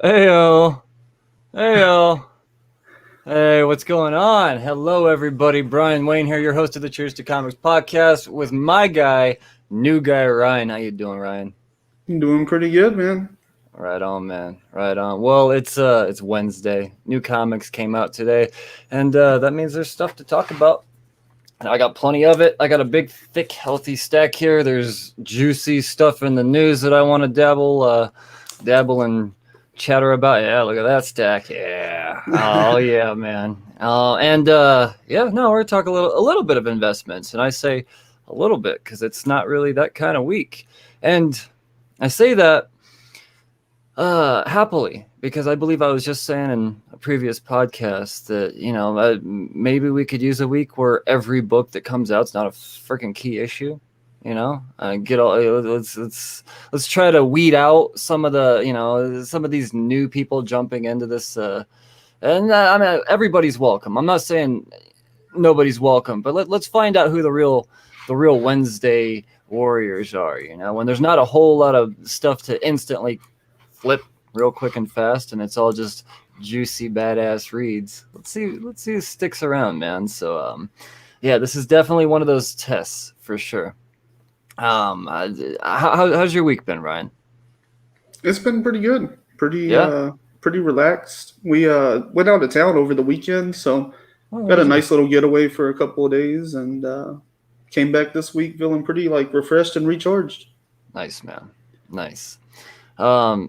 Heyo, heyo. Hey, what's going on? Hello, everybody. Brian Wayne here, your host of the Cheers to Comics podcast with my guy, new guy Ryan. How you doing, Ryan? I'm doing pretty good, man. Right on, man. Right on. Well, it's Wednesday. New comics came out today, and that means there's stuff to talk about. And I got plenty of it. I got a big, thick, healthy stack here. There's juicy stuff in the news that I want to dabble and chatter about. Yeah, look at that stack. Yeah. Oh yeah, man. Yeah, no, we're talking a little bit of investments, and I say a little bit because it's not really that kind of week. And I say that happily, because I believe I was just saying in a previous podcast that maybe we could use a week where every book that comes out is not a freaking key issue. Get all let's try to weed out some of some of these new people jumping into this. I mean, everybody's welcome. I'm not saying nobody's welcome, but let's find out who the real Wednesday warriors are. When there's not a whole lot of stuff to instantly flip real quick and fast, and it's all just juicy badass reads. Let's see who sticks around, man. So yeah, this is definitely one of those tests for sure. How's your week been, Ryan? It's been pretty good. Pretty Yeah. pretty relaxed. We went out of town over the weekend, so Oh, got a that's nice. nice little getaway for a couple of days and came back this week feeling pretty like refreshed and recharged. Nice, man. Nice. Yeah.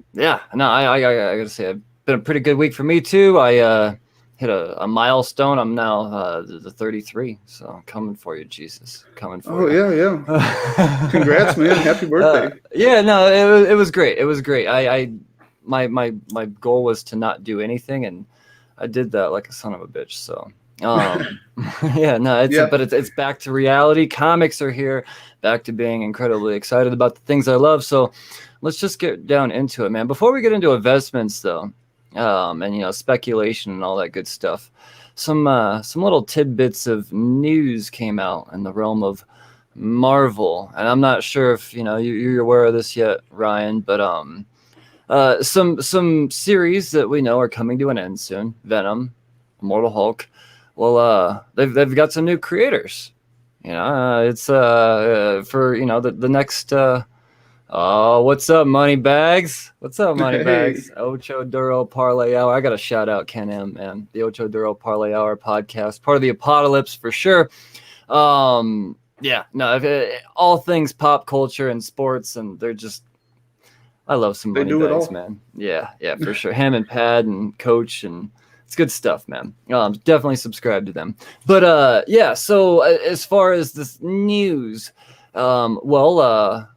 No, I gotta say, it's been a pretty good week for me too. I hit a milestone. I'm now the 33, so I'm coming for you, Jesus, coming for Oh you. yeah, yeah. Congrats, man. Happy birthday. Yeah, no, it was great. It was great. My goal was to not do anything, and I did that like a son of a bitch. So, yeah, no, Yeah. but it's back to reality. Comics are here, back to being incredibly excited about the things I love. So, let's just get down into it, man. Before we get into investments, though, and speculation and all that good stuff, some little tidbits of news came out in the realm of Marvel, and I'm not sure if you're aware of this yet, Ryan, but some series that we know are coming to an end soon. Venom, Immortal Hulk. Well, they've got some new creators. It's for the next. Oh, what's up, Money Bags? What's up, Money Hey. Bags? Ocho Duro Parlay Hour. I got to shout out Ken M, man. The Ocho Duro Parlay Hour podcast, part of the Apocalypse for sure. Yeah, no, all things pop culture and sports, and they're just. I love some They Money do it Bags, all. man. Yeah, yeah, for sure. Him and Pad and Coach, and it's good stuff, man. Definitely subscribe to them. But yeah. So as far as this news, well,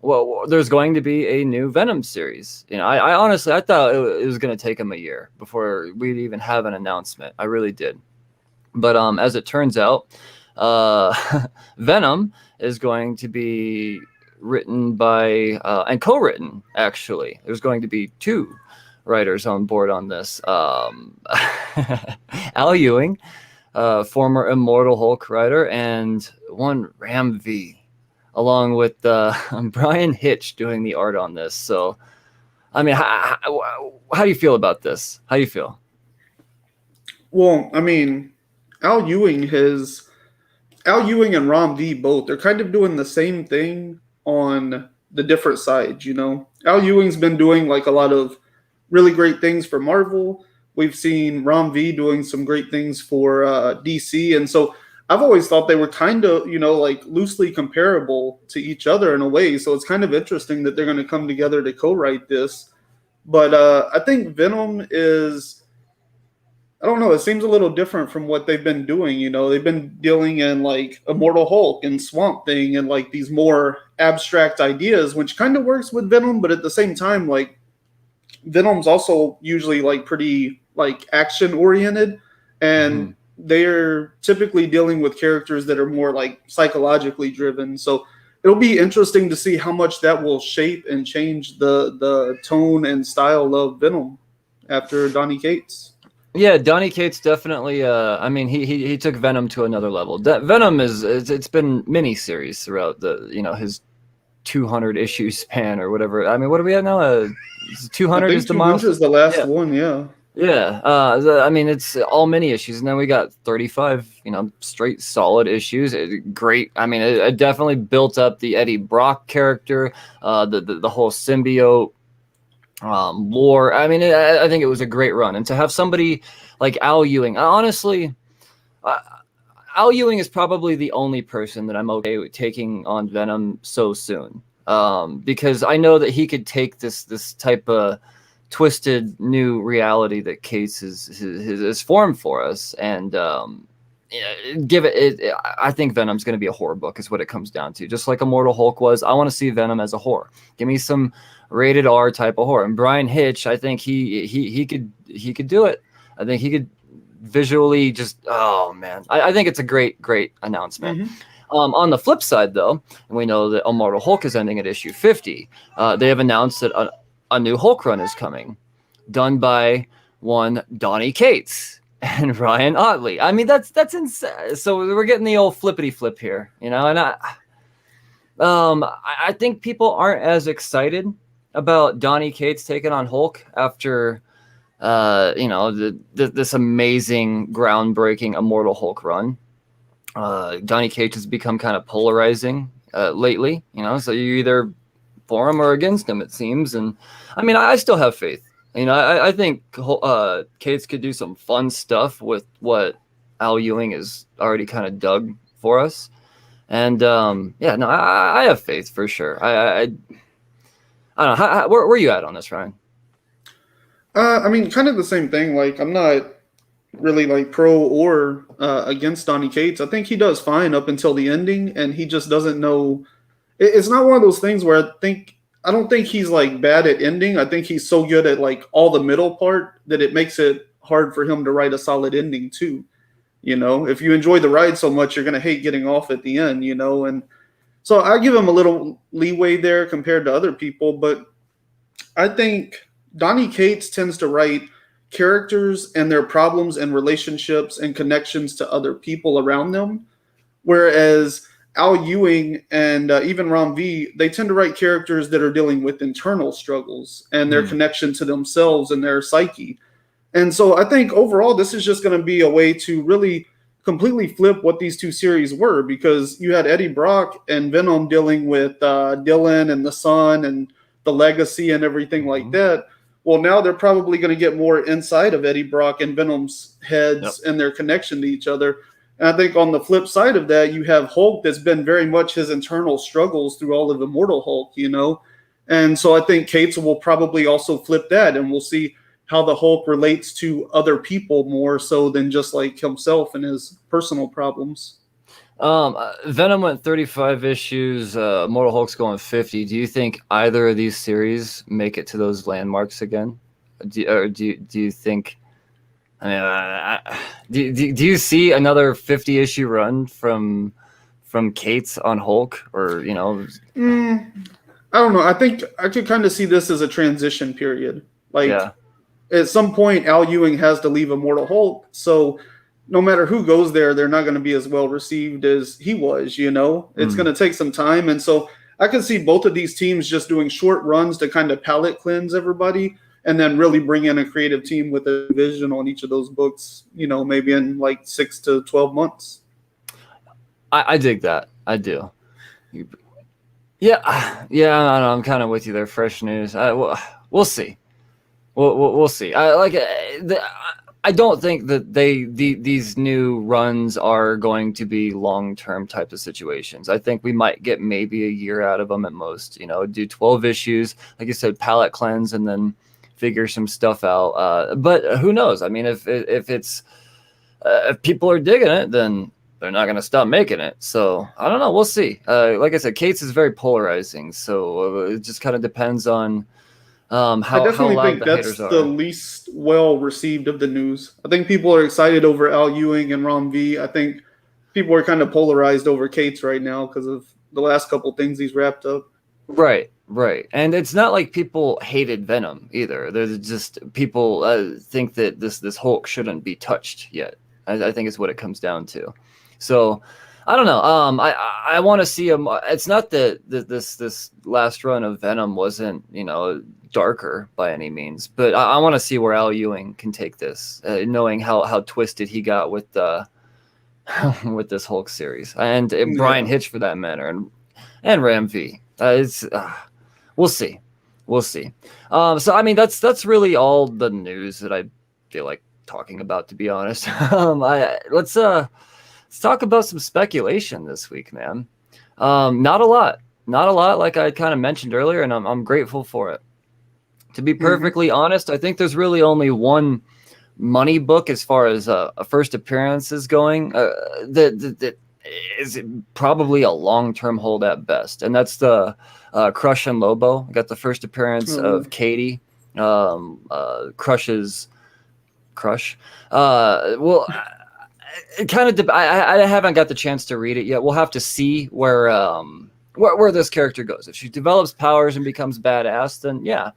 there's going to be a new Venom series. I honestly I thought it was going to take them a year before we'd even have an announcement. I really did. But as it turns out, Venom is going to be written by and co-written. Actually, there's going to be two writers on board on this. Al Ewing, former Immortal Hulk writer, and one Ram V, along with Brian Hitch doing the art on this. So, I mean, how do you feel about this? How do you feel? Well, I mean, Al Ewing has Al Ewing and Rom V both, they're kind of doing the same thing on the different sides, you know. Al Ewing's been doing like a lot of really great things for Marvel. We've seen Rom V doing some great things for DC, and so I've always thought they were kind of, you know, like loosely comparable to each other in a way. So it's kind of interesting that they're going to come together to co-write this. But I think Venom is, I don't know. It seems a little different from what they've been doing. You know, they've been dealing in like Immortal Hulk and Swamp Thing and like these more abstract ideas, which kind of works with Venom, but at the same time, like Venom's also usually like pretty like action oriented, and Mhm. they're typically dealing with characters that are more like psychologically driven. So it'll be interesting to see how much that will shape and change the tone and style of Venom after Donny Cates. Yeah, Donny Cates definitely. I mean, he took Venom to another level. Venom it's been mini series throughout the his 200 issue span or whatever. I mean, what are we at now? 200 I is think the 200 milestone. is the last Yeah. one. Yeah. Yeah, I mean it's all mini issues, and then we got 35, straight solid issues. Great. I mean, it definitely built up the Eddie Brock character, the whole symbiote lore. I mean, I think it was a great run, and to have somebody like Al Ewing, honestly, uh, Al Ewing is probably the only person that I'm okay with taking on Venom so soon, because I know that he could take this type of twisted new reality that Case is formed for us, and give it. I think Venom's going to be a horror book, is what it comes down to. Just like Immortal Hulk was, I want to see Venom as a horror. Give me some rated R type of horror. And Brian Hitch, I think he could do it. I think he could visually just. Oh man, I think it's a great announcement. Mm-hmm. On the flip side, though, we know that Immortal Hulk is ending at issue 50. They have announced that a new Hulk run is coming, done by one Donny Cates and Ryan Ottley. I mean, that's insane. So we're getting the old flippity flip here, and I think people aren't as excited about Donny Cates taking on Hulk after this amazing, groundbreaking Immortal Hulk run. Donny Cates has become kind of polarizing lately, so you're either for him or against him, it seems. And I mean, I still have faith. I think Cates could do some fun stuff with what Al Ewing has already kind of dug for us. And I have faith for sure. I don't know. Where are you at on this, Ryan? I mean, kind of the same thing. Like, I'm not really like pro or against Donny Cates. I think he does fine up until the ending, and he just doesn't know. It's not one of those things where I don't think he's like bad at ending. I think he's so good at like all the middle part that it makes it hard for him to write a solid ending too. If you enjoy the ride so much, you're gonna hate getting off at the end. And so I give him a little leeway there compared to other people, but I think Donny Cates tends to write characters and their problems and relationships and connections to other people around them, whereas Al Ewing and even Rom V, they tend to write characters that are dealing with internal struggles and their connection to themselves and their psyche. And so I think overall, this is just going to be a way to really completely flip what these two series were, because you had Eddie Brock and Venom dealing with Dylan and the son and the legacy and everything like that. Well, now they're probably going to get more inside of Eddie Brock and Venom's heads and their connection to each other. And I think on the flip side of that, you have Hulk that's been very much his internal struggles through all of Immortal Hulk, And so I think Cates will probably also flip that, and we'll see how the Hulk relates to other people more so than just like himself and his personal problems. Venom went 35 issues. Immortal Hulk's going 50. Do you think either of these series make it to those landmarks again? Do you think? I mean, do you see another 50 issue run from Cates on Hulk, or I don't know. I think I could kind of see this as a transition period. At some point, Al Ewing has to leave Immortal Hulk, so no matter who goes there, they're not going to be as well received as he was. It's going to take some time, and so I can see both of these teams just doing short runs to kind of palate cleanse everybody, and then really bring in a creative team with a vision on each of those books, maybe in like 6 to 12 months. I dig that. I do. Yeah. I don't know. I'm kind of with you there. Fresh news. We'll see. We'll see. I don't think that these new runs are going to be long-term type of situations. I think we might get maybe a year out of them at most. Do 12 issues, like you said, palate cleanse, and then figure some stuff out. But who knows? I mean, if people are digging it, then they're not going to stop making it. So I don't know. We'll see. Like I said, Cates is very polarizing. So it just kind of depends on how loud think the that's haters are. the least well received of the news. I think people are excited over Al Ewing and Rom V. I think people are kind of polarized over Cates right now because of the last couple things he's wrapped up. Right. And it's not like people hated Venom either. There's just people think that this Hulk shouldn't be touched yet. I think is what it comes down to. So I don't know. I want to see him. It's not that this last run of Venom wasn't, darker by any means, but I want to see where Al Ewing can take this, knowing how twisted he got with with this Hulk series, and Brian Yeah. Hitch for that matter, and Ram V. It's we'll see, we'll see. So I mean, that's really all the news that I feel like talking about, to be honest. Let's talk about some speculation this week, man. Not a lot, not a lot, like I kind of mentioned earlier, and I'm grateful for it. To be Hmm. perfectly honest, I think there's really only one money book as far as a first appearance is going, that is probably a long-term hold at best, and that's the Crush and Lobo. I got the first appearance Oh, of Katie, Crush's Crush. Well, it kind of I haven't got the chance to read it yet. We'll have to see where this character goes. If she develops powers and becomes badass, then yeah,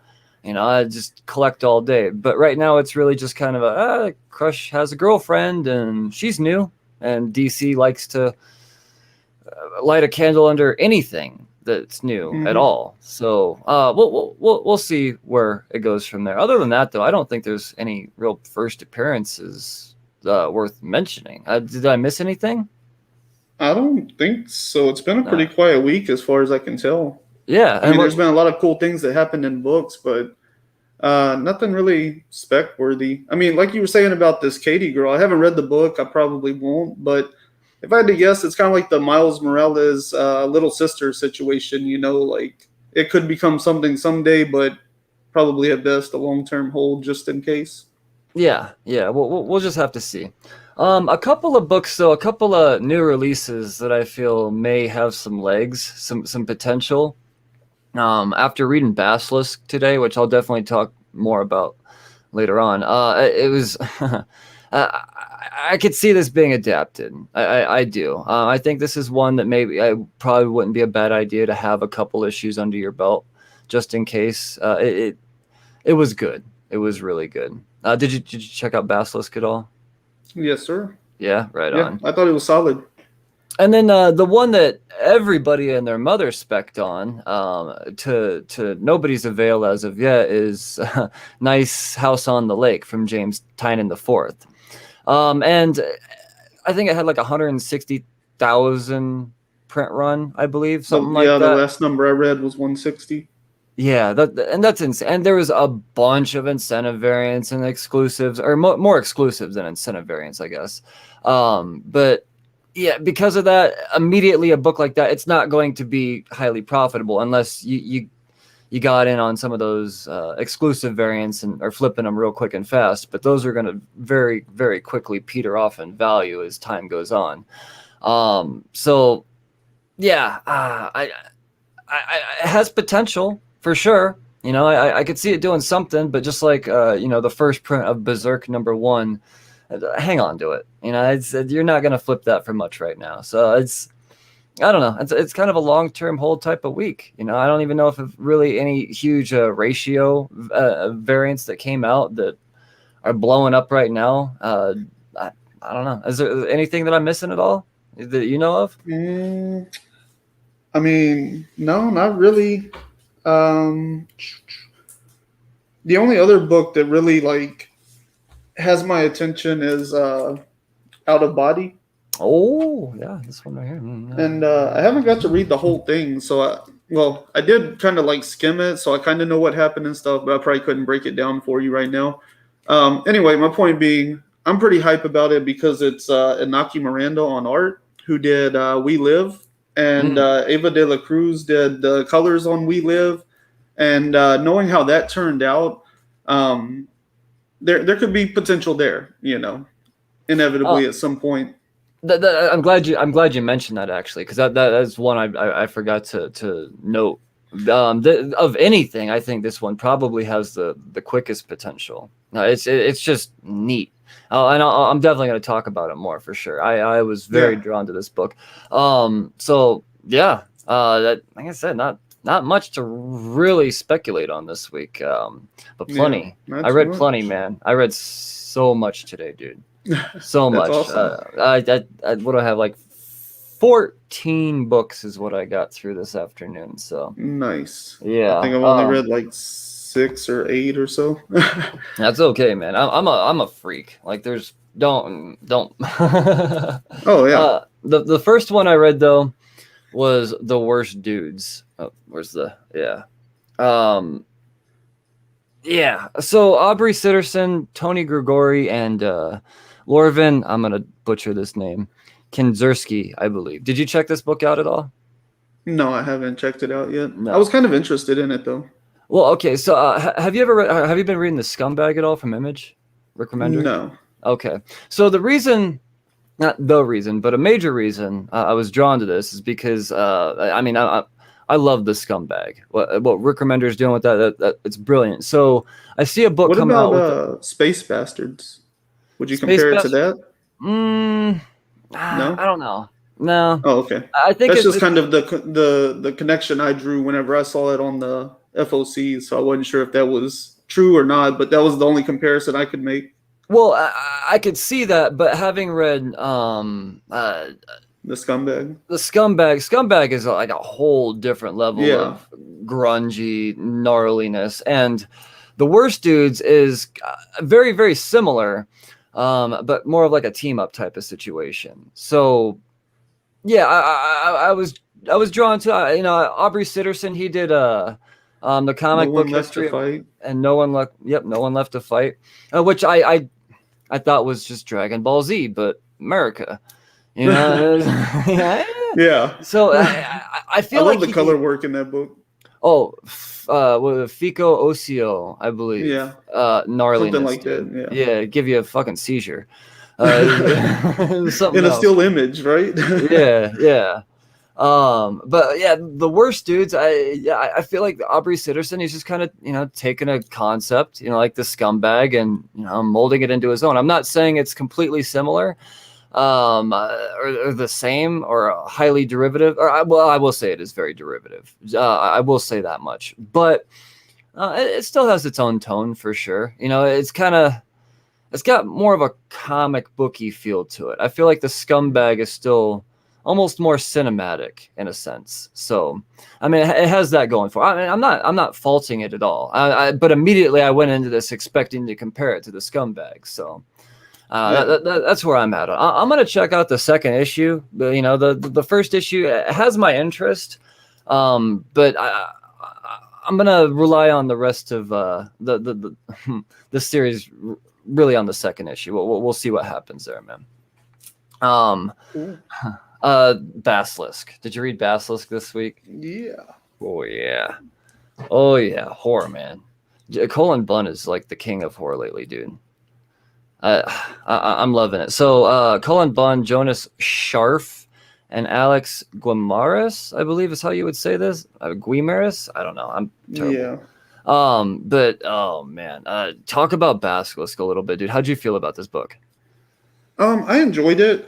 I just collect all day. But right now, it's really just kind of Crush has a girlfriend and she's new, and DC likes to light a candle under anything that's new at hmm. all. So we'll see where it goes from there. Other than that, though, I don't think there's any real first appearances worth mentioning. Did I miss anything? I don't think so. It's been a pretty Uh, quiet week as far as I can tell. yeah, I and mean, what? there's been a lot of cool things that happened in books, but nothing really spec worthy. I mean, like you were saying about this Katie girl, I haven't read the book. I probably won't. But if I had to guess, it's kind of like the Miles Morales little sister situation. Like it could become something someday, but probably at best a long term hold just in case. Yeah, yeah. We'll just have to see. A couple of books, though, a couple of new releases that I feel may have some legs, some potential. After reading Basilisk today, which I'll definitely talk more about later on, it was. I could see this being adapted. I do. I think this is one that maybe I probably wouldn't be a bad idea to have a couple issues under your belt, just in case. It was good. It was really good. Did you check out Basilisk at all? Yes, sir. Yeah, right Yeah, on. I thought it was solid. And then the one that everybody and their mother specced on, to nobody's avail as of yet, is Nice House on the Lake from James Tynion the Fourth. And I think it had like 160,000 print run, I believe, something like The that. last number I read was 160. Yeah, and that's insane. And there was a bunch of incentive variants and exclusives, or more exclusives than incentive variants, I guess. But yeah, because of that, immediately a book like that, it's not going to be highly profitable unless you got in on some of those exclusive variants and are flipping them real quick and fast. But those are going to very, very quickly peter off in value as time goes on. So yeah, it has potential for sure. I could see it doing something, but just like the first print of Berserk #1, hang on to it. You're not gonna flip that for much right now. So I don't know. It's kind of a long term hold type of week. I don't even know if really any huge ratio variants that came out that are blowing up right now. I don't know. Is there anything that I'm missing at all that you know of? Mm, I mean, no, not really. Um, the only other book that really like has my attention is Out of Body, Oh yeah, this one right here. and I haven't got to read the whole thing. I did kind of like skim it, so I kind of know what happened and stuff, but I probably couldn't break it down for you right now. Anyway, my point being, I'm pretty hype about it because it's Inaki Miranda on art, who did We Live, and Mm. Ava De La Cruz did the colors on We Live, and knowing how that turned out, um, there could be potential there, Uh, inevitably at some point. I'm glad you mentioned that, actually, because that is one I forgot to note. Of anything, I think this one probably has the quickest potential. It's just neat. And I'm definitely going to talk about it more for sure. I was very Yeah, drawn to this book. So yeah, that, like I said, not much to really speculate on this week. But yeah, plenty. not I too read plenty, much. man. I read so much today, dude. So That's much. awesome. What do I have, like 14 books is what I got through this afternoon. So Nice. I yeah, think I've only read like 6 or 8 or so. that's okay, man. I'm a freak. Like there's don't. Oh yeah. The first one I read though was The Worst Dudes. Oh, where's the yeah. Yeah. So Aubrey Sitterson, Tony Grigori, and Lorvin, I'm gonna butcher this name, Kinzerski, I believe. Did you check this book out at all? No, I haven't checked it out yet. I No. was kind of interested in it though. Well, okay. So have you ever have you been reading The Scumbag at all from Image? Rick Remender? No. Okay. So the reason, not the reason, but a major reason I was drawn to this is because I mean I love The Scumbag. What Rick Remender is doing with that it's brilliant. So I see a book What come about out with Space Bastards? Would you Space compare it to Best. that? I No. don't know. No, Oh, okay. I think That's just it's kind of the connection I drew whenever I saw it on the FOC. So I wasn't sure if that was true or not, but that was the only comparison I could make. well, I could see that, but having read The Scumbag. the Scumbag is like a whole different level Yeah. of grungy gnarliness, and The Worst Dudes is very very similar, but more of like a team up type of situation. So yeah, I was drawn to Aubrey Sitterson. He did the No comic book one left to history, fight. and no one left. Yep, no one left to fight, which I thought was just Dragon Ball Z, but America. You know, yeah. Yeah. So I I feel love like the color work in that book. With Fico Ocio, I believe. Yeah. Gnarliness, Something like dude. that. Yeah. Yeah, give you a fucking seizure. Something In a else. still image, right? Yeah, yeah. But yeah, The Worst Dudes. I feel like Aubrey Sitterson. He's just kind of taking a concept, like The Scumbag, and molding it into his own. I'm not saying it's completely similar, or the same, or highly derivative. Or I will say it is very derivative. I will say that much. But it still has its own tone for sure. It's got more of a comic booky feel to it. I feel like The Scumbag is still almost more cinematic in a sense. So, I mean, it has that going for it. I mean, I'm not faulting it at all. But immediately I went into this expecting to compare it to The Scumbag. So, that's where I'm at. I'm gonna check out the second issue. The first issue has my interest, but I'm gonna rely on the rest of the the series really on the second issue. We'll see what happens there, man. Cool. Basilisk. Did you read Basilisk this week? Yeah. Oh yeah, horror, man. Colin Bunn is like the king of horror lately, dude. I'm loving it. So Colin Bunn, Jonas Scharf, and Alex Guimaras, I believe is how you would say this. Guimaras? I don't know. I'm terrible. Yeah. But oh man, talk about Basilisk a little bit, dude. How'd you feel about this book? I enjoyed it.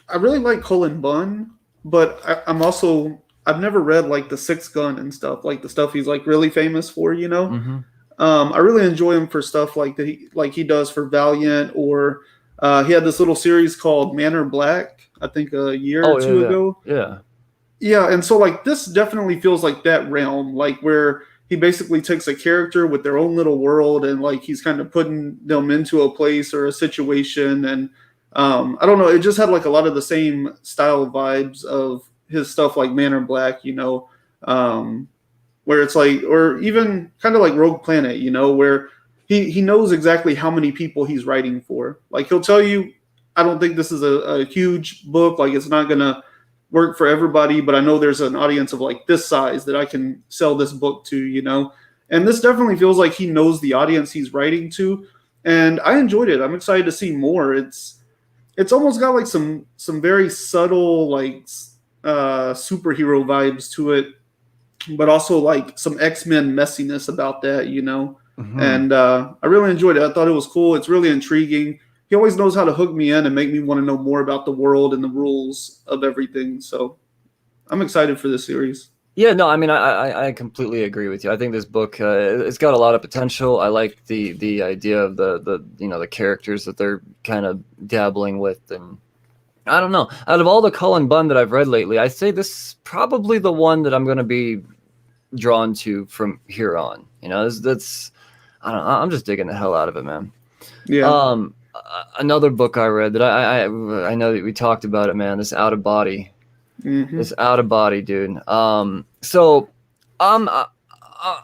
I really like Colin Bunn, but I've never read like the Six Gun and stuff, like the stuff he's like really famous for, Mm-hmm. I really enjoy him for stuff like that he does for Valiant, or he had this little series called Manor Black, I think a year or two ago. Yeah. Yeah, and so like this definitely feels like that realm, like where he basically takes a character with their own little world and like he's kind of putting them into a place or a situation. And I don't know, it just had like a lot of the same style vibes of his stuff like Man in Black, where it's like, or even kind of like Rogue Planet, where he knows exactly how many people he's writing for. Like he'll tell you, I don't think this is a huge book, like it's not gonna work for everybody, but I know there's an audience of like this size that I can sell this book to, and this definitely feels like he knows the audience he's writing to, and I enjoyed it. I'm excited to see more. It's almost got like some very subtle like superhero vibes to it, but also like some X-Men messiness about that, Mm-hmm. and I really enjoyed it. I thought it was cool. It's really intriguing. He always knows how to hook me in and make me want to know more about the world and the rules of everything. So I'm excited for this series. Yeah, no, I mean, I completely agree with you. I think this book, it's got a lot of potential. I like the idea of the characters that they're kind of dabbling with, and I don't know. Out of all the Cullen Bunn that I've read lately, I say this is probably the one that I'm going to be drawn to from here on. You know, that's I don't know. I'm just digging the hell out of it, man. Yeah. Another book I read that I know that we talked about it, man. Hmm. This out of body, dude. So um, uh, uh,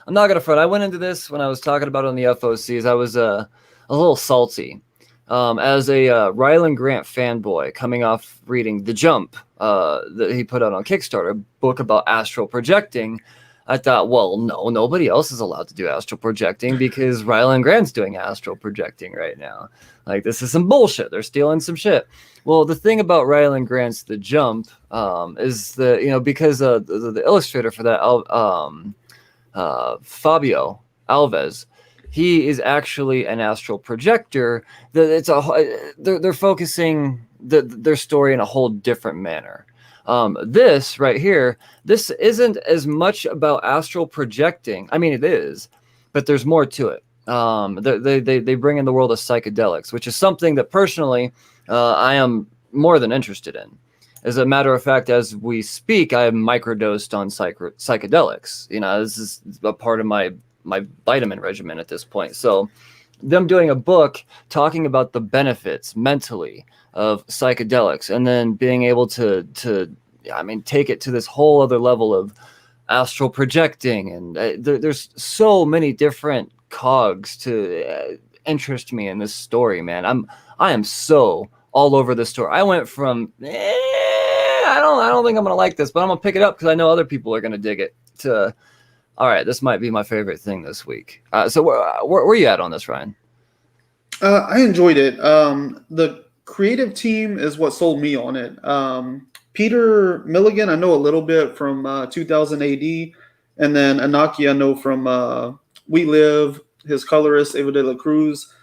I'm not gonna front. I went into this when I was talking about it on the FOCs. I was a little salty. As a Ryland Grant fanboy, coming off reading The Jump that he put out on Kickstarter, a book about astral projecting, I thought, well, no, nobody else is allowed to do astral projecting because Ryland Grant's doing astral projecting right now. Like, this is some bullshit. They're stealing some shit. Well, the thing about Ryland Grant's The Jump is that, you know, because the illustrator for that, Fabio Alves, he is actually an astral projector. They're focusing their story in a whole different manner. This right here, this isn't as much about astral projecting. I mean, it is, but there's more to it. They bring in the world of psychedelics, which is something that personally I am more than interested in. As a matter of fact, as we speak, I am microdosed on psychedelics. You know, this is a part of my vitamin regimen at this point. So them doing a book talking about the benefits mentally of psychedelics and then being able to I mean, take it to this whole other level of astral projecting. And there's so many different cogs to interest me in this story, man. I am so all over the story. I went from I don't think I'm gonna like this, but I'm gonna pick it up because I know other people are gonna dig it. To all right, this might be my favorite thing this week. So where are you at on this, Ryan? I enjoyed it. The creative team is what sold me on it. Peter Milligan, I know a little bit from 2000 AD, and then Anaki, I know from We Live, his colorist, Ava de la Cruz.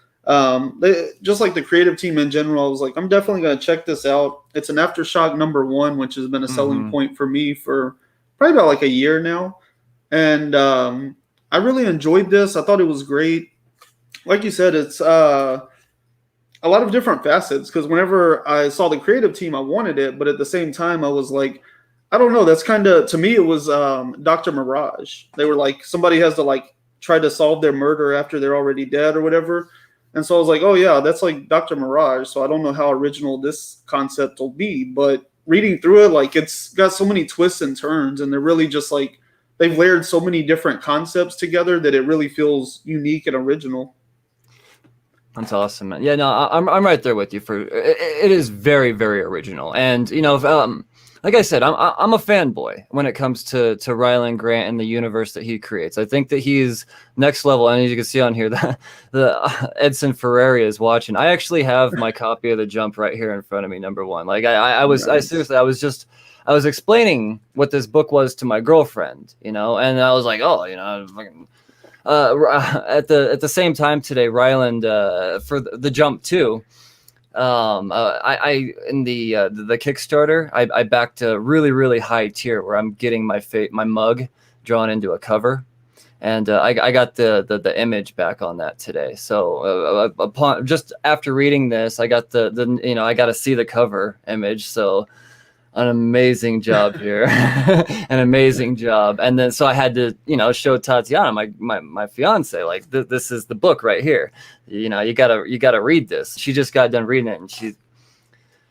Just like the creative team in general, I was like, I'm definitely going to check this out. It's an Aftershock #1, which has been a selling point for me for probably about like a year now. And I really enjoyed this. I thought it was great. Like you said, it's a lot of different facets because whenever I saw the creative team, I wanted it, but at the same time, I was like, I don't know. That's kind of, to me, it was Dr. Mirage. They were like, somebody has to like try to solve their murder after they're already dead or whatever. And so I was like, oh yeah, that's like Dr. Mirage. So I don't know how original this concept will be, but reading through it, like it's got so many twists and turns, and they're really just like they've layered so many different concepts together that it really feels unique and original. That's awesome, man. Yeah, no, I'm right there with you. It is very, very original, and you know, like I said, I'm a fanboy when it comes to Ryland Grant and the universe that he creates. I think that he's next level, and as you can see on here, the Edson Ferreira is watching. I actually have my copy of The Jump right here in front of me, #1. Like I seriously, I was explaining what this book was to my girlfriend, you know, and I was like, oh, you know, fucking. At the same time today, Ryland for the Jump too. I in the Kickstarter, I backed a really high tier where I'm getting my mug drawn into a cover, and I got the image back on that today. So upon just after reading this, I got the you know, I got to see the cover image. So an amazing job here. An amazing job. And then so I had to, you know, show Tatiana, my fiance, like this is the book right here. You know, you gotta read this. She just got done reading it, and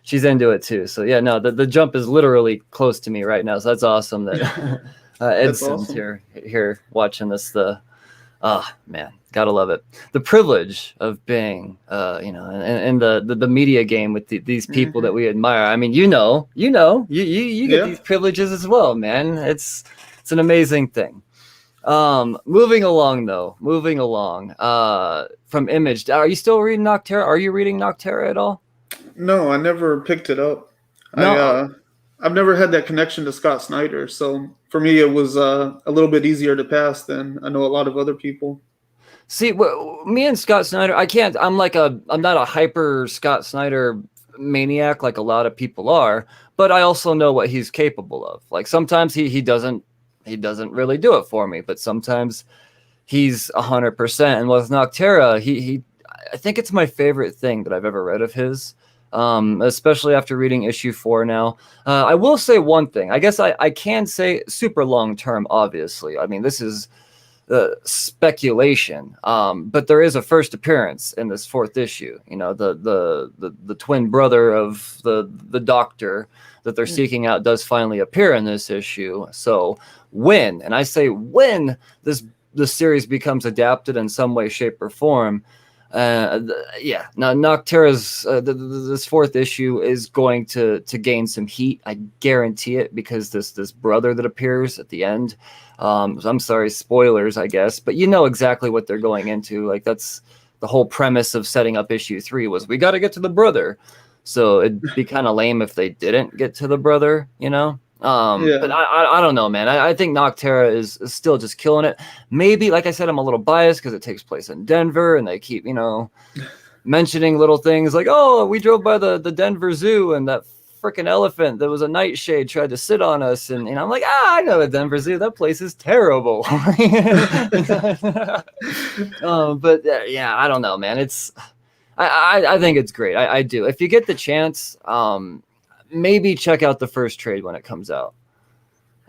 she's into it too. So yeah, no, the Jump is literally close to me right now. So that's awesome that Edson's awesome. here watching this. Man, gotta love it. The privilege of being, you know, in the media game with these people that we admire. I mean, you get these privileges as well, man. It's an amazing thing. Moving along. From Image, are you still reading Nocterra? Are you reading Nocterra at all? No, I never picked it up. No. I've never had that connection to Scott Snyder, so for me it was a little bit easier to pass than I know a lot of other people. See, me and Scott Snyder, I can't. I'm not a hyper Scott Snyder maniac like a lot of people are, but I also know what he's capable of. Like sometimes he doesn't really do it for me, but sometimes he's 100%. And with Nocterra, he I think it's my favorite thing that I've ever read of his. especially after reading issue 4 now. I will say one thing. I guess I can say super long term, obviously. I mean, this is speculation, but there is a first appearance in this 4th issue. You know, the twin brother of the doctor that they're seeking out does finally appear in this issue. So when, and I say when, the series becomes adapted in some way, shape, or form, yeah, now Noctera's this 4th issue is going to gain some heat. I guarantee it, because this brother that appears at the end. I'm sorry, spoilers, I guess, but you know exactly what they're going into. Like, that's the whole premise of setting up issue 3, was we got to get to the brother. So it'd be kind of lame if they didn't get to the brother, you know. But I don't know, man. I think Noctera is still just killing it. Maybe, like I said, I'm a little biased because it takes place in Denver, and they keep, you know, mentioning little things like, oh, we drove by the Denver Zoo, and that freaking elephant that was a nightshade tried to sit on us, and I'm like, I know the Denver Zoo. That place is terrible. But yeah, I don't know, man. I think it's great. I do. If you get the chance, maybe check out the first trade when it comes out.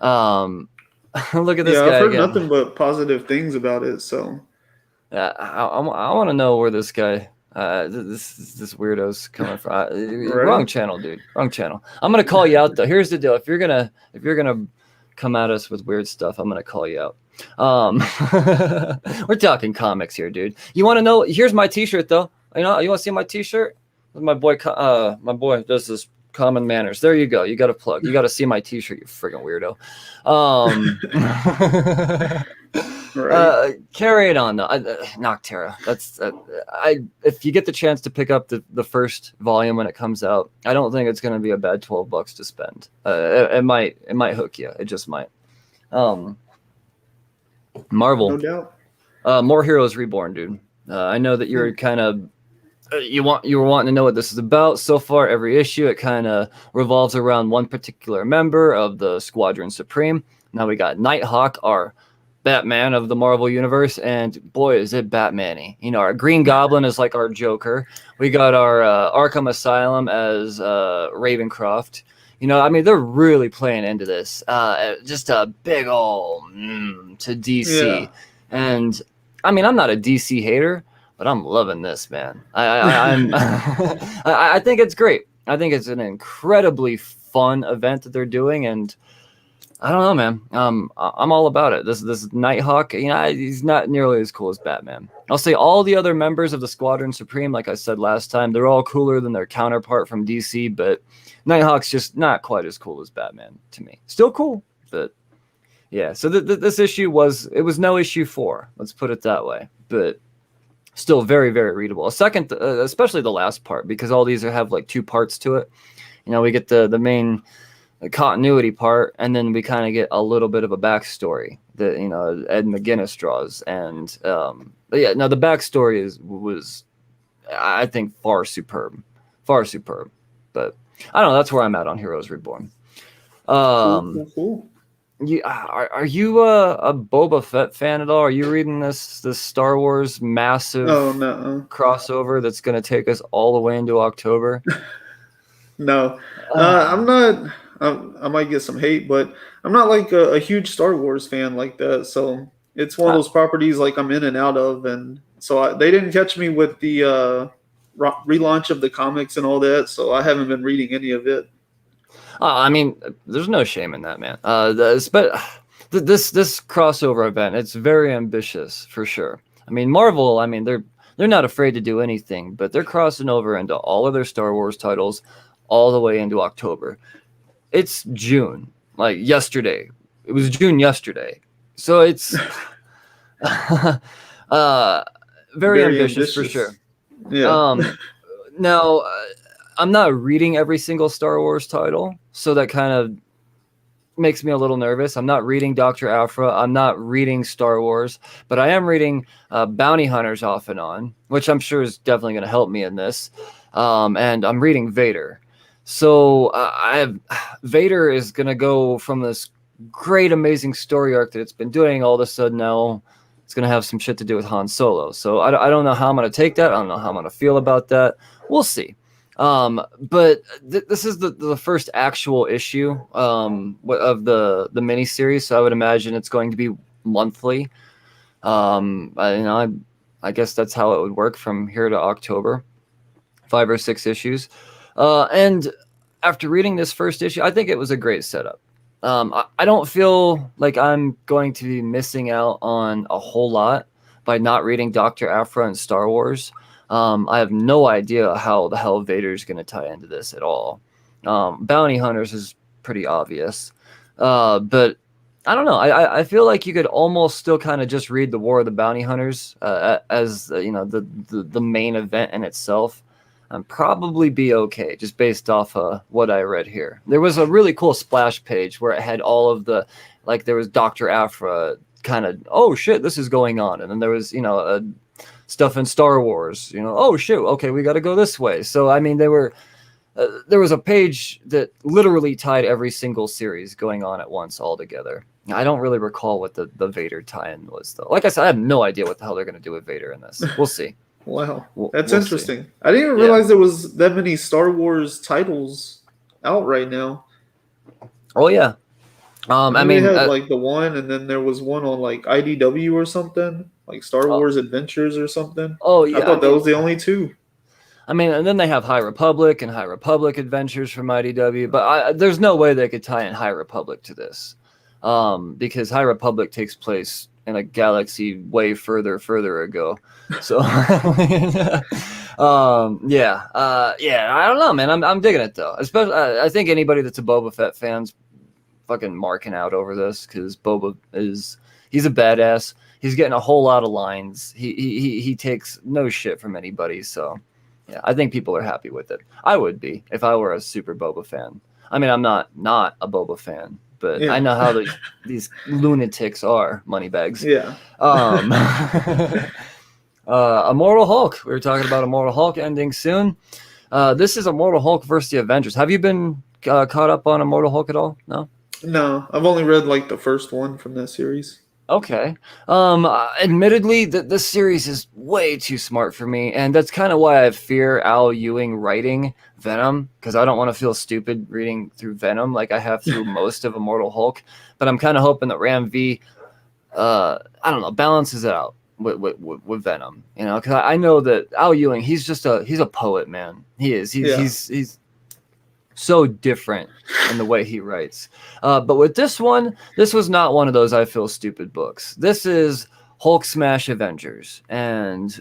Look at this guy. I've heard again. nothing but positive things about it. So I want to know where this guy, this weirdo's coming from. Right. Wrong channel, dude. Wrong channel. I'm gonna call you out though. Here's the deal. If you're gonna come at us with weird stuff, I'm gonna call you out. We're talking comics here, dude. You want to know? Here's my T-shirt though. You know, you want to see my T-shirt? My boy does this common manners. There you go. You got a plug. You got to see my T-shirt, you friggin' weirdo. right. Carry it on though. Noctera. That's if you get the chance to pick up the first volume when it comes out, I don't think it's going to be a bad $12 to spend. It might hook you. It just might. Marvel. No doubt. More Heroes Reborn, dude. I know that you're kind of you were wanting to know what this is about. So far, every issue it kind of revolves around one particular member of the Squadron Supreme. Now we got Nighthawk, our Batman of the Marvel Universe, and boy, is it Batman-y. You know, our Green Goblin is like our Joker. We got our Arkham Asylum as Ravencroft. You know, I mean, they're really playing into this. Just a big ol' to DC. Yeah. And I mean, I'm not a DC hater, but I'm loving this, man. I'm I think it's great. I think it's an incredibly fun event that they're doing, and I don't know, man. I'm all about it. This Nighthawk, you know, he's not nearly as cool as Batman. I'll say all the other members of the Squadron Supreme, like I said last time, they're all cooler than their counterpart from DC, but Nighthawk's just not quite as cool as Batman to me. Still cool, but yeah. So this issue was no issue 4. Let's put it that way, but still very, very readable. A second, especially the last part, because all these have like 2 parts to it. You know, we get the main continuity part, and then we kind of get a little bit of a backstory that, you know, Ed McGuinness draws. And but yeah, now the backstory was I think far superb. But I don't know, that's where I'm at on Heroes Reborn. Cool. Are you a Boba Fett fan at all? Are you reading this Star Wars massive crossover that's going to take us all the way into October? No, I'm not. I might get some hate, but I'm not like a huge Star Wars fan like that. So it's one of those properties like I'm in and out of, and so they didn't catch me with the relaunch of the comics and all that. So I haven't been reading any of it. I mean, there's no shame in that, man. This crossover event, it's very ambitious for sure. I mean, Marvel, I mean, they're not afraid to do anything, but they're crossing over into all of their Star Wars titles all the way into October. It's June, like yesterday. It was June yesterday, so it's very ambitious for sure. Yeah. Now, I'm not reading every single Star Wars title, so that kind of makes me a little nervous. I'm not reading Dr. Aphra. I'm not reading Star Wars, but I am reading Bounty Hunters off and on, which I'm sure is definitely going to help me in this. And I'm reading Vader. So Vader is going to go from this great, amazing story arc that it's been doing. All of a sudden now it's going to have some shit to do with Han Solo. So I don't know how I'm going to take that. I don't know how I'm going to feel about that. We'll see. But this is the first actual issue of the miniseries, so I would imagine it's going to be monthly. I guess that's how it would work from here to October, 5 or 6 issues. And after reading this first issue, I think it was a great setup. I don't feel like I'm going to be missing out on a whole lot by not reading Dr. Aphra and Star Wars. I have no idea how the hell Vader's going to tie into this at all. Bounty Hunters is pretty obvious. But I don't know. I feel like you could almost still kind of just read the War of the Bounty Hunters as the main event in itself. And probably be okay just based off what I read here. There was a really cool splash page where it had all of the, like, there was Dr. Aphra kind of, oh shit, this is going on. And then there was, stuff in Star Wars, oh shit, okay, we got to go this way. So, I mean, there was a page that literally tied every single series going on at once all together. I don't really recall what the Vader tie-in was, though. Like I said, I have no idea what the hell they're going to do with Vader in this. We'll see. Wow, that's interesting. See. I didn't even realize there was that many Star Wars titles out right now. Oh yeah, I mean, they had like the one, and then there was one on like IDW or something, like Star Wars Adventures or something. Oh yeah, I thought that was the only two. I mean, and then they have High Republic and High Republic Adventures from IDW, but there's no way they could tie in High Republic to this, because High Republic takes place in a galaxy way further ago. So, yeah, I don't know, man. I'm digging it though. Especially, I think anybody that's a Boba Fett fan's fucking marking out over this because he's a badass. He's getting a whole lot of lines. He takes no shit from anybody. So, yeah, I think people are happy with it. I would be if I were a super Boba fan. I mean, I'm not a Boba fan, but yeah. I know how these lunatics are, moneybags. Yeah. Immortal Hulk. We were talking about Immortal Hulk ending soon. This is Immortal Hulk versus the Avengers. Have you been caught up on Immortal Hulk at all? No? No. I've only read like the first one from that series. Okay. Admittedly, this series is way too smart for me, and that's kind of why I fear Al Ewing writing Venom, because I don't want to feel stupid reading through Venom like I have through most of Immortal Hulk. But I'm kind of hoping that Ram V, I don't know, balances it out with Venom, because I know that Al Ewing, he's a poet, man. He is. He's so different in the way he writes. But with this one, this was not one of those I feel stupid books. This is Hulk Smash Avengers, and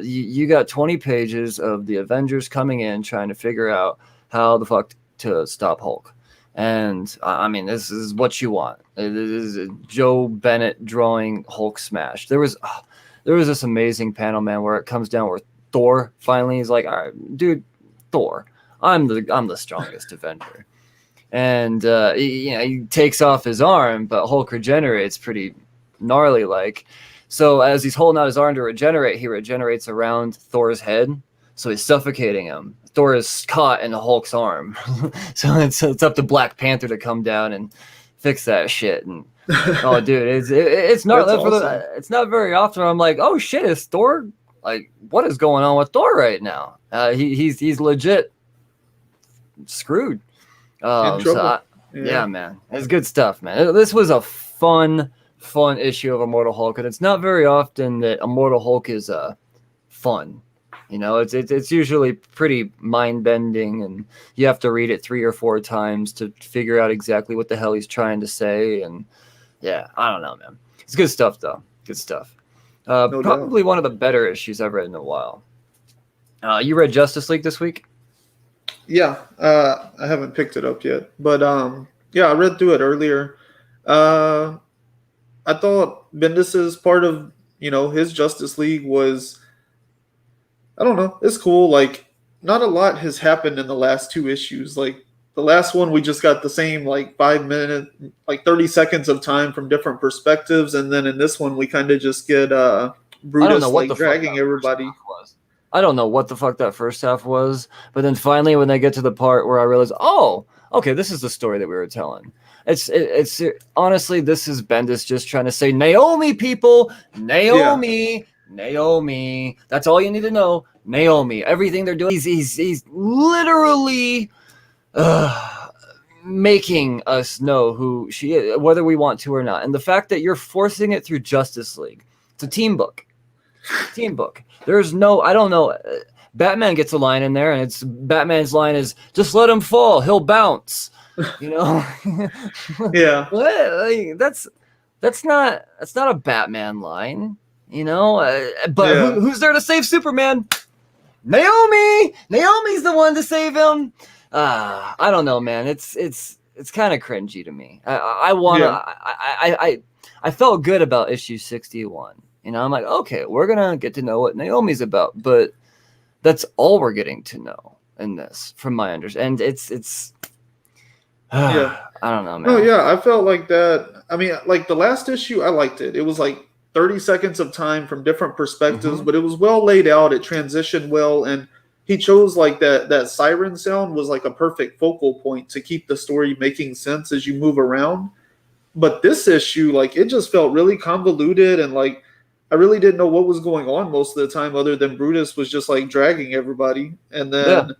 you got 20 pages of the Avengers coming in trying to figure out how the fuck to stop Hulk. And I mean, this is what you want. It is Joe Bennett drawing Hulk Smash. There was this amazing panel, man, where it comes down where Thor finally is like, all right, dude, Thor, I'm the strongest Avenger. And he takes off his arm, but Hulk regenerates pretty gnarly like. So as he's holding out his arm to regenerate, he regenerates around Thor's head. So he's suffocating him. Thor is caught in the Hulk's arm. So it's up to Black Panther to come down and fix that shit. And oh, dude, it's not awesome. It's not very often I'm like, oh shit, is Thor, like, what is going on with Thor right now? He's legit screwed. Yeah, man, it's good stuff, man. This was a fun issue of Immortal Hulk, and it's not very often that Immortal Hulk is fun. It's usually pretty mind-bending, and you have to read it 3 or 4 times to figure out exactly what the hell he's trying to say. And yeah, I don't know, man. It's good stuff, though. Good stuff. Probably one of the better issues I've read in a while. You read Justice League this week? Yeah, I haven't picked it up yet, but yeah, I read through it earlier. I thought Bendis's part of his Justice League was, I don't know, it's cool. Like, not a lot has happened in the last 2 issues. Like, the last one, we just got the same, like, 5 minute, like 30 seconds of time from different perspectives. And then in this one, we kind of just get Brutus, like, dragging everybody. I don't know what the fuck that first half was. But then finally, when they get to the part where I realize, oh, okay, this is the story that we were telling. It's honestly, this is Bendis just trying to say, Naomi, people, Naomi. Yeah. Naomi. That's all you need to know. Naomi. Everything they're doing, he's literally making us know who she is, whether we want to or not. And the fact that you're forcing it through Justice League, it's a team book. Team book. There's no, I don't know. Batman gets a line in there, and it's Batman's line is just let him fall, he'll bounce. You know, Yeah. like, that's not a Batman line. You know, but Yeah. who's there to save Superman? Naomi. Naomi's the one to save him. I don't know, man. It's kind of cringy to me. I wanna. Yeah. I felt good about issue 61. You know, I'm like, okay, we're gonna get to know what Naomi's about, but that's all we're getting to know in this, from my understanding. And it's Yeah. I don't know, man. No, yeah, I felt like that. I mean, like the last issue, I liked it. It was like 30 seconds of time from different perspectives, but it was well laid out. It transitioned well, and he chose like that siren sound was like a perfect focal point to keep the story making sense as you move around. But this issue, like it just felt really convoluted, and like I really didn't know what was going on most of the time, other than Brutus was just like dragging everybody, and then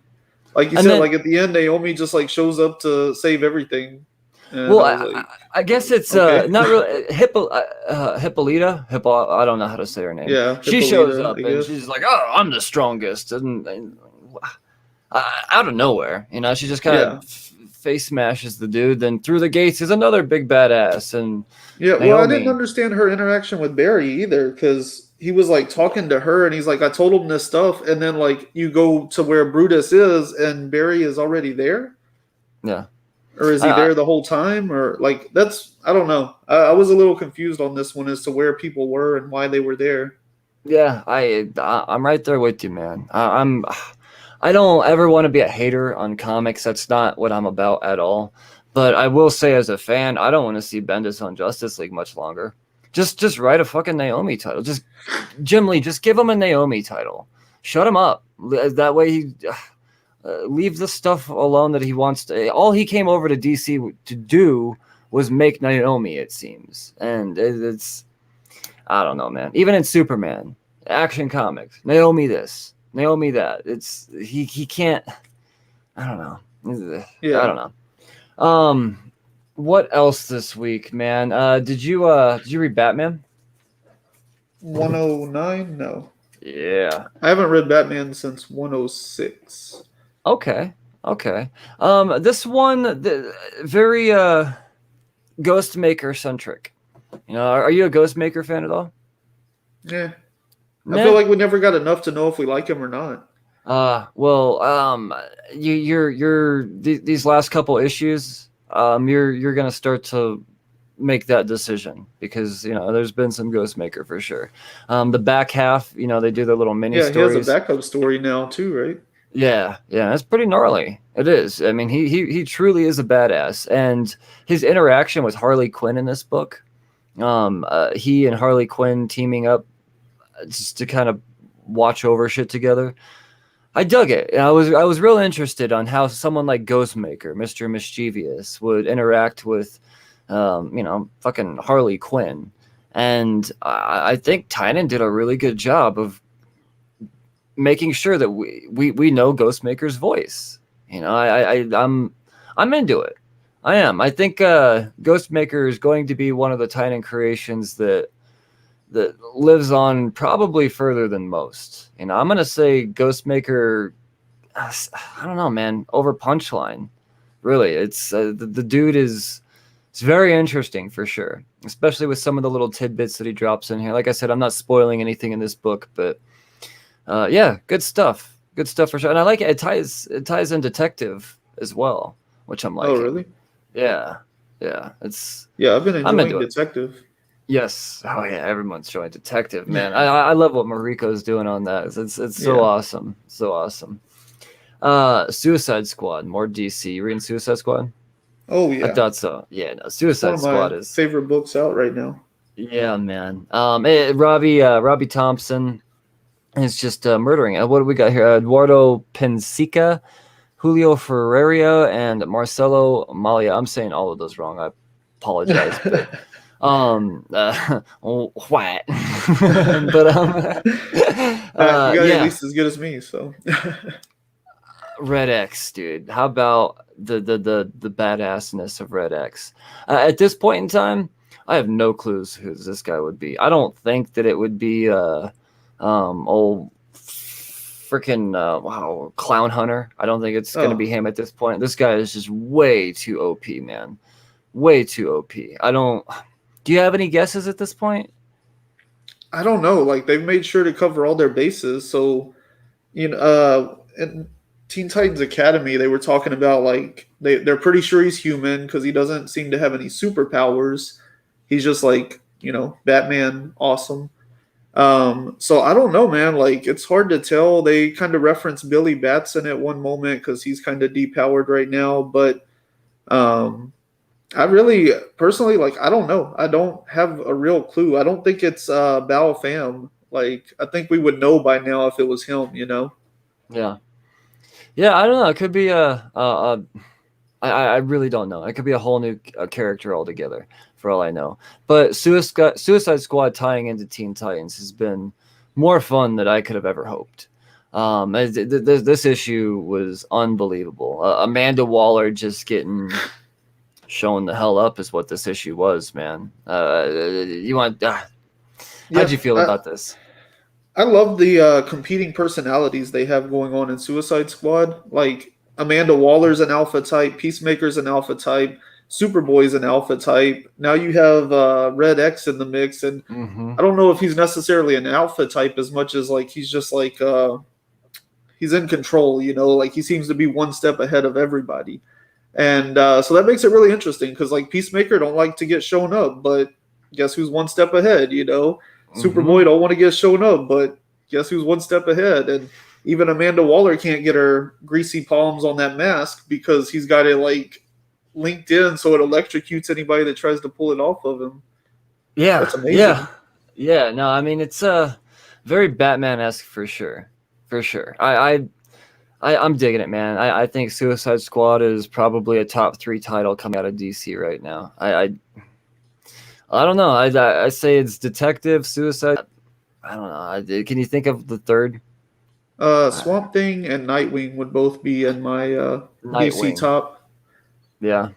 like you And said, then, like at the end, Naomi just like shows up to save everything, and well, I was like, I guess it's okay, not really Hippolyta. I don't know how to say her name. yeah, She shows Hippolyta, up I and guess. she's like, "Oh, I'm the strongest," and out of nowhere, you know, she just kind Yeah, of face smashes the dude. Then through the gates is another big badass, and yeah. Well, I didn't Naomi. understand her interaction with Barry either, because he was like talking to her, and he's like, I told him this stuff, and then like you go to where Brutus is, and Barry is already there. Yeah, Or is he I, there the whole time? Or like that's I don't know. I was a little confused on this one as to where people were and why they were there. yeah, I'm right there with you, man. I don't ever want to be a hater on comics. That's not what I'm about at all. But I will say, as a fan, I don't want to see Bendis on Justice League much longer. Just write a fucking Naomi title. Just Jim Lee, just give him a Naomi title. Shut him up. That way he leave the stuff alone that he wants to. All he came over to DC to do was make Naomi, it seems, and it's I don't know, man. Even in Superman, Action Comics, Naomi this, Naomi that. It's he can't. I don't know. I Yeah. don't know. What else this week, man? Did you read Batman? 109? No. Yeah. I haven't read Batman since 106. Okay. Okay. This one, very Ghostmaker centric. You know, are you a Ghostmaker fan at all? Yeah. I feel Nah. like we never got enough to know if we like him or not. Well, these last couple issues, you're gonna start to make that decision because you know there's been some Ghostmaker for sure. The back half, you know, they do their little mini Yeah, he has a stories. backup story now too, right? Yeah, that's pretty gnarly. It is. I mean, he truly is a badass, and his interaction with Harley Quinn in this book, he and Harley Quinn teaming up just to kind of watch over shit together. I dug it. I was real interested on how someone like Ghostmaker, Mr. Mischievous, would interact with, you know, fucking Harley Quinn, and I think Tynan did a really good job of making sure that we know Ghostmaker's voice. You know, I'm into it. I am. I think Ghostmaker is going to be one of the Tynan creations that lives on probably further than most. You know, I'm gonna say Ghostmaker. I don't know, man. Over Punchline, really. It's the dude is. It's very interesting for sure, especially with some of the little tidbits that he drops in here. Like I said, I'm not spoiling anything in this book, but yeah, good stuff. Good stuff for sure. And I like it. It ties in detective as well, which I'm Oh, liking. really? Yeah. Yeah, I've been I'm enjoying into it. Detective. Yes. Oh yeah, everyone's showing detective, man. I love what Mariko's doing on that. It's so Yeah. awesome. So awesome. Suicide Squad, more DC. You reading Suicide Squad? Oh, I yeah. thought so. Yeah, no, It's one Suicide of Squad my is favorite books out right now. yeah, man. Robbie Thompson is just murdering it. What do we got here? Eduardo Pensica, Julio Ferreira, and Marcelo Malia. I'm saying all of those wrong. I apologize, but What? But You got at yeah, least as good as me, so. Red X, dude. How about the badassness of Red X? At this point in time, I have no clues who this guy would be. I don't think that it would be old freaking wow, Clown Hunter. I don't think it's gonna be Oh, him at this point. This guy is just way too OP, man. Way too OP. I don't. Do you have any guesses at this point? I don't know. Like they've made sure to cover all their bases. So in Teen Titans Academy, they were talking about like they're pretty sure he's human because he doesn't seem to have any superpowers. He's just like Batman, awesome. So I don't know, man. Like it's hard to tell. They kind of reference Billy Batson at one moment because he's kind of depowered right now, but um, I really personally like I don't know. I don't have a real clue. I don't think it's Bao Fam. Like I think we would know by now if it was him. Yeah. Yeah, I don't know. It could be I really don't know. It could be a whole new character altogether, for all I know. But Suicide Squad tying into Teen Titans has been more fun than I could have ever hoped. This issue was unbelievable. Amanda Waller just getting shown the hell up is what this issue was, man. You want? How'd Yeah, you feel about this? I love the competing personalities they have going on in Suicide Squad. Like Amanda Waller's an alpha type, Peacemaker's an alpha type, Superboy's an alpha type. Now you have Red X in the mix, and Mm-hmm. I don't know if he's necessarily an alpha type as much as like he's just like he's in control. Like he seems to be one step ahead of everybody, and so that makes it really interesting because like Peacemaker don't like to get shown up, but guess who's one step ahead? Mm-hmm. Superboy don't want to get shown up, but guess who's one step ahead? And even Amanda Waller can't get her greasy palms on that mask because he's got it like linked in so it electrocutes anybody that tries to pull it off of him. Yeah, That's yeah, amazing. yeah. No, I mean it's very Batman-esque for sure, for sure. I'm digging it, man. I think Suicide Squad is probably a top three title coming out of DC right now. I don't know. I say it's Detective Suicide. I don't know. Can you think of the third? Swamp Thing and Nightwing would both be in my DC Nightwing. top. Yeah,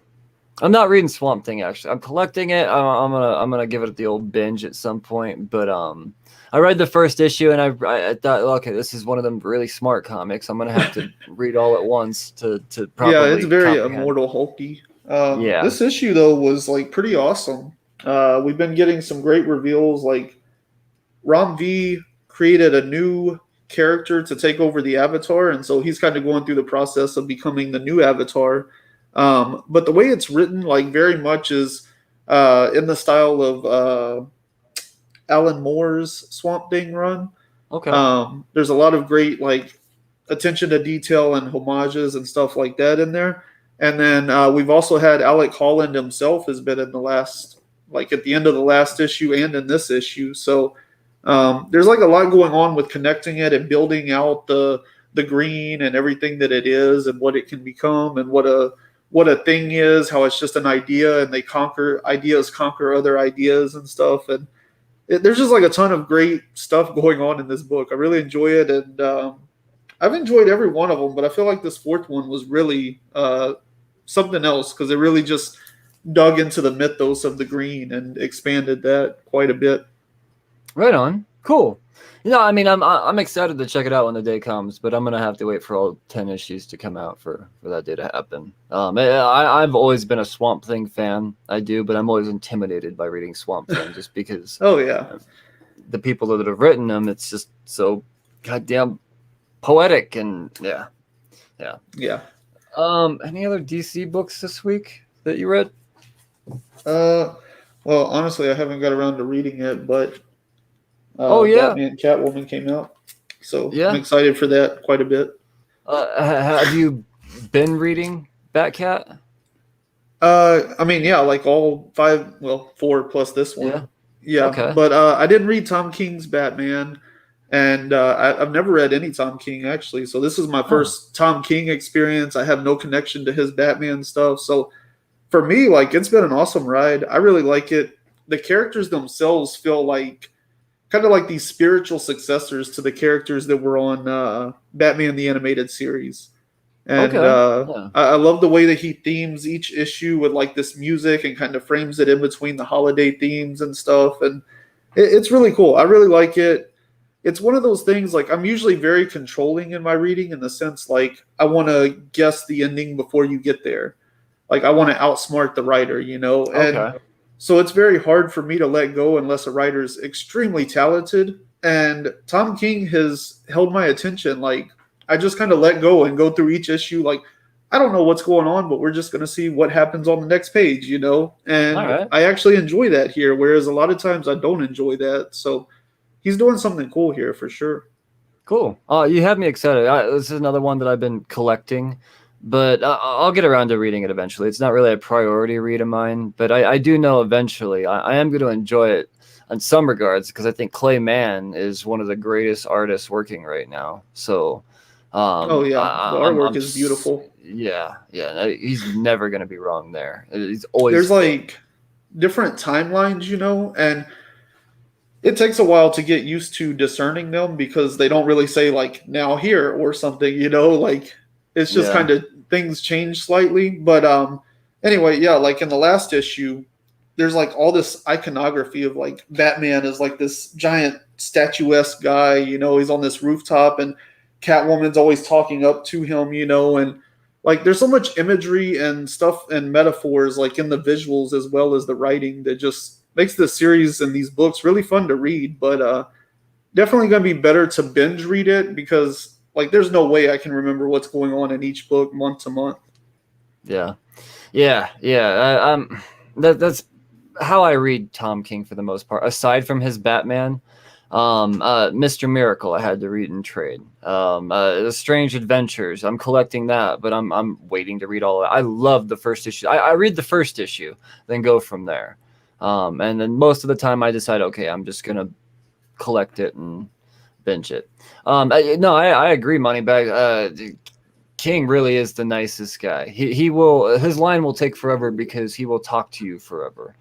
I'm not reading Swamp Thing actually. I'm collecting it. I'm gonna give it the old binge at some point. But I read the first issue and I thought, okay, this is one of them really smart comics. I'm gonna have to read all at once to Yeah, it's properly very comprehend. immortal hulky. Yeah. This issue though was like pretty awesome. We've been getting some great reveals. Like Rom V created a new character to take over the Avatar, and so he's kind of going through the process of becoming the new Avatar. But the way it's written, like very much is in the style of Alan Moore's Swamp Thing run. Okay. There's a lot of great like attention to detail and homages and stuff like that in there. And then we've also had Alec Holland himself has been in the last, like at the end of the last issue and in this issue. So there's like a lot going on with connecting it and building out the green and everything that it is and what it can become and what a thing is, how it's just an idea and they conquer other ideas and stuff. And there's just like a ton of great stuff going on in this book. I really enjoy it, and I've enjoyed every one of them, but I feel like this fourth one was really something else because it really just dug into the mythos of the green and expanded that quite a bit. Right on. Cool. I mean, I'm excited to check it out when the day comes, but I'm gonna have to wait for all 10 issues to come out for that day to happen. I've always been a Swamp Thing fan. I do, but I'm always intimidated by reading Swamp Thing just because Oh yeah, the people that have written them, it's just so goddamn poetic and yeah, yeah. yeah. Any other DC books this week that you read? Uh, well, honestly, I haven't got around to reading it, but Oh yeah, Batman Catwoman came out, so I'm yeah. excited for that quite a bit. Have you been reading Batcat? I mean, yeah, like all five, well, four plus this Yeah. one. Yeah, Okay. but I didn't read Tom King's Batman, and I've never read any Tom King actually. So this is my Huh. first Tom King experience. I have no connection to his Batman stuff. So for me, like it's been an awesome ride. I really like it. the characters themselves feel like kind of like these spiritual successors to the characters that were on Batman the Animated Series. And Okay. Yeah. I love the way that he themes each issue with like this music and kind of frames it in between the holiday themes and stuff. And it's really cool. I really like it. It's one of those things like I'm usually very controlling in my reading in the sense like I want to guess the ending before you get there. Like I want to outsmart the writer, you know? And Okay. so it's very hard for me to let go unless a writer is extremely talented. And Tom King has held my attention. Like I just kind of let go and go through each issue. Like I don't know what's going on, but we're just going to see what happens on the next page, you know? All And right. I actually enjoy that here, whereas a lot of times I don't enjoy that. So he's doing something cool here for sure. Cool. You have me excited. This is another one that I've been collecting, but I'll get around to reading it eventually. It's not really a priority read of mine, but I do know eventually I am going to enjoy it in some regards because I think Clay Mann is one of the greatest artists working right now. So, Oh yeah, the artwork is beautiful. yeah, yeah. He's never going to be wrong there. He's always There's good. like different timelines, you know, and it takes a while to get used to discerning them because they don't really say like now here or something, you know, like it's just Yeah. kind of things change slightly. But anyway, yeah, like in the last issue, there's like all this iconography of like Batman is like this giant statuesque guy, you know, he's on this rooftop and Catwoman's always talking up to him, you know, and like there's so much imagery and stuff and metaphors like in the visuals as well as the writing that just makes the series and these books really fun to read. But definitely gonna be better to binge read it because like there's no way I can remember what's going on in each book month to month. Yeah. Yeah. Yeah. That's how I read Tom King for the most part. Aside from his Batman, Mr. Miracle, I had to read and trade. The Strange Adventures, I'm collecting that, but I'm waiting to read all of it. I love the first issue. I read the first issue, then go from there. And then most of the time, I decide, okay, I'm just gonna collect it and binge it. No, I agree, Moneybag. King really is the nicest guy. He will his line will take forever because he will talk to you forever.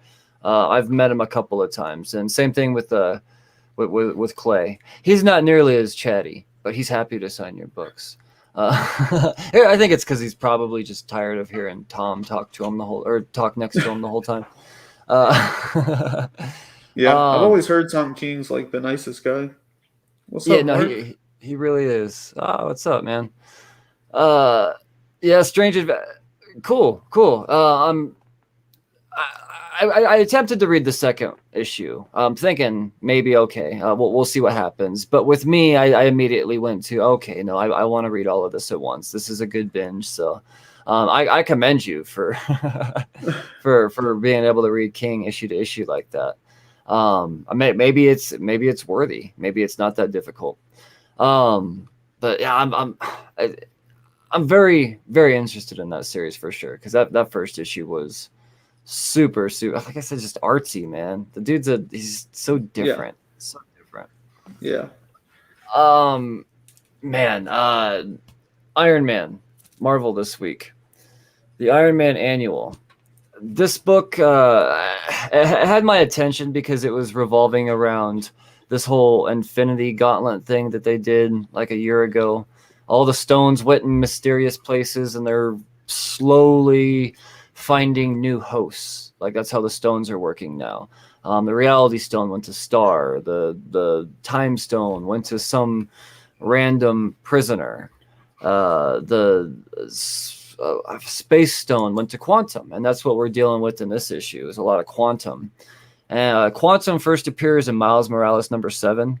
I've met him a couple of times, and same thing with with Clay. He's not nearly as chatty, but he's happy to sign your books. I think it's because he's probably just tired of hearing Tom talk to him the whole or talk next to him the whole time. Uh, Yeah, I've um, always heard Tom King's like the nicest guy. What's yeah, up, no, Mark? he really is. Oh, what's up, man? Uh, yeah, cool, cool. I attempted to read the second issue, thinking maybe okay, we'll see what happens. But with me, I immediately went to okay, no, I want to read all of this at once. This is a good binge, so I commend you for for being able to read King issue to issue like that. Maybe it's worthy. Maybe it's not that difficult. Um, but yeah, I'm very very interested in that series for sure because that first issue was super like I said, just artsy, man. The he's so Yeah, different, so different. yeah, Um, man, Iron Man, Marvel this week, the Iron Man annual. This book had my attention because it was revolving around this whole Infinity Gauntlet thing that they did like a year ago. All the stones went in mysterious places, and they're slowly finding new hosts. Like that's how the stones are working now. The Reality Stone went to Star. The Time Stone went to some random prisoner. The Space Stone went to Quantum, and that's what we're dealing with in this issue. Is a lot of Quantum. Quantum first appears in Miles Morales #7,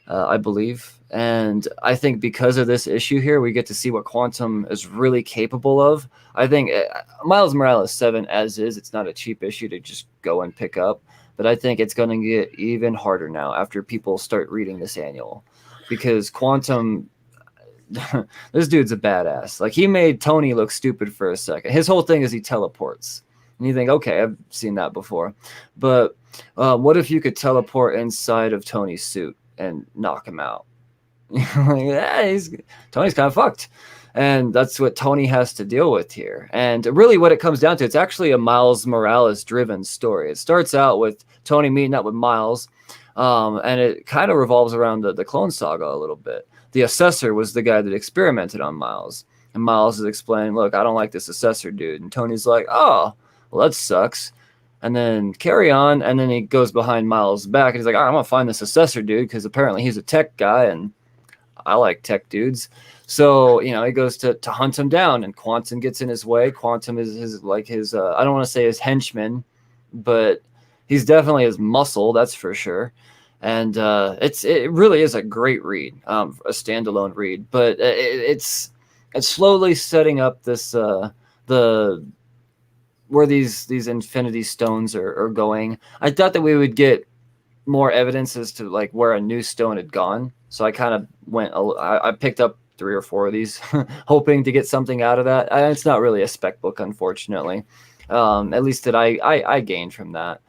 I believe. And I think because of this issue here, we get to see what Quantum is really capable of. I think Miles Morales 7 as is, it's not a cheap issue to just go and pick up. But I think it's going to get even harder now after people start reading this annual. Because Quantum, this dude's a badass. Like he made Tony look stupid for a second. His whole thing is he teleports. And you think, okay, I've seen that before. But what if you could teleport inside of Tony's suit and knock him out? Like, yeah, Tony's kind of fucked. And that's what Tony has to deal with here. And really what it comes down to, it's actually a Miles Morales driven story. It starts out with Tony meeting up with Miles, and it kind of revolves around the Clone Saga a little bit. The Assessor was the guy that experimented on Miles. And Miles is explaining, look, I don't like this Assessor dude. And Tony's like, oh, well, that sucks. And then carry on. And then he goes behind Miles' back and he's like, I'm going to find this Assessor dude because apparently he's a tech guy and I like tech dudes. So, he goes to hunt him down and Quantum gets in his way. Quantum is his I don't want to say his henchman, but he's definitely his muscle, that's for sure. And it really is a great read, a standalone read, but it's slowly setting up this the where these Infinity Stones are going. I thought that we would get more evidence as to like where a new stone had gone. So I kind of I picked up 3 or 4 of these, hoping to get something out of that. It's not really a spec book, unfortunately. At least that I gained from that.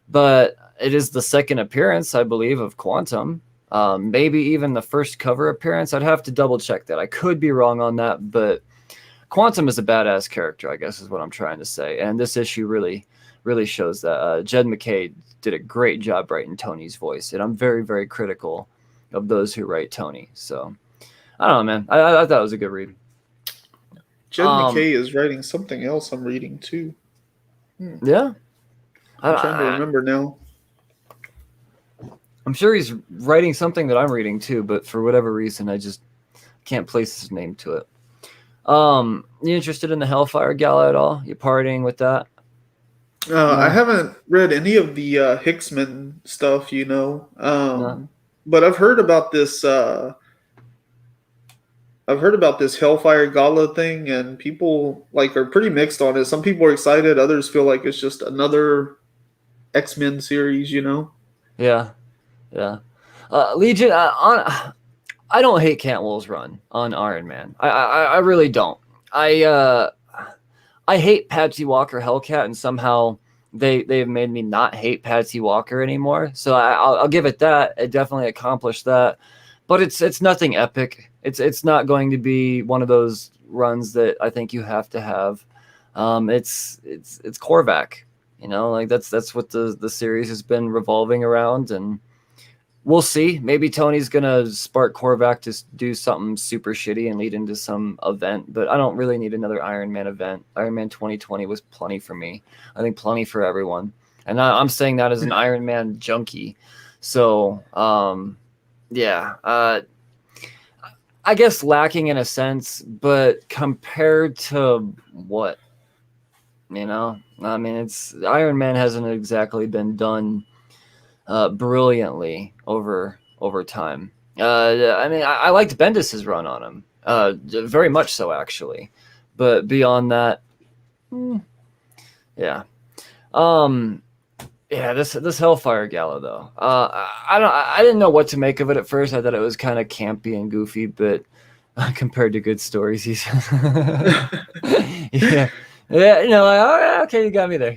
But it is the second appearance, I believe, of Quantum. Maybe even the first cover appearance. I'd have to double check that. I could be wrong on that, but Quantum is a badass character, I guess is what I'm trying to say. And this issue really shows that. Jed McKay did a great job writing Tony's voice, and I'm very, very critical of those who write Tony. So I don't know, man. I thought it was a good read. Jed McKay is writing something else I'm reading too. Yeah. I'm trying to remember now. I'm sure he's writing something that I'm reading too, but for whatever reason, I just can't place his name to it. You interested in the Hellfire Gala at all? You partying with that? I haven't read any of the Hicksman stuff, No. But I've heard about this. I've heard about this Hellfire Gala thing, and people are pretty mixed on it. Some people are excited, others feel like it's just another X-Men series. Yeah. Legion. I don't hate Cantwell's run on Iron Man. I really don't. I hate Patsy Walker Hellcat, and somehow they've made me not hate Patsy Walker anymore. So I'll give it that. It definitely accomplished that, but it's nothing epic. It's not going to be one of those runs that I think you have to have. It's Korvac. That's what the series has been revolving around, and we'll see. Maybe Tony's gonna spark Korvac to do something super shitty and lead into some event, but I don't really need another Iron Man event. Iron Man 2020 was plenty for me. I think plenty for everyone, and I'm saying that as an Iron Man junkie. So, yeah, I guess lacking in a sense, but compared to what, I mean, it's Iron Man hasn't exactly been done brilliantly over time. I mean, I liked Bendis's run on him, very much so actually, but beyond that, yeah. Yeah, this Hellfire Gala though, I didn't know what to make of it at first. I thought it was kind of campy and goofy, but compared to good stories, he's yeah. Okay, you got me there.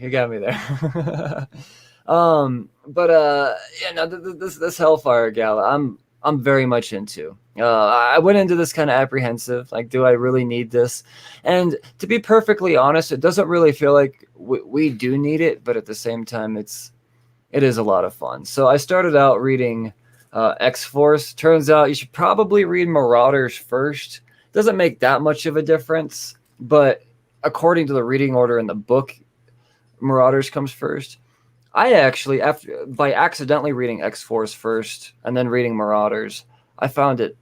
This Hellfire Gala, I'm very much into. I went into this kind of apprehensive, like, do I really need this? And to be perfectly honest, it doesn't really feel like we do need it, but at the same time, it is a lot of fun. So I started out reading X-Force. Turns out you should probably read Marauders first. Doesn't make that much of a difference, but according to the reading order in the book, Marauders comes first. I actually, by accidentally reading X-Force first and then reading Marauders, I found it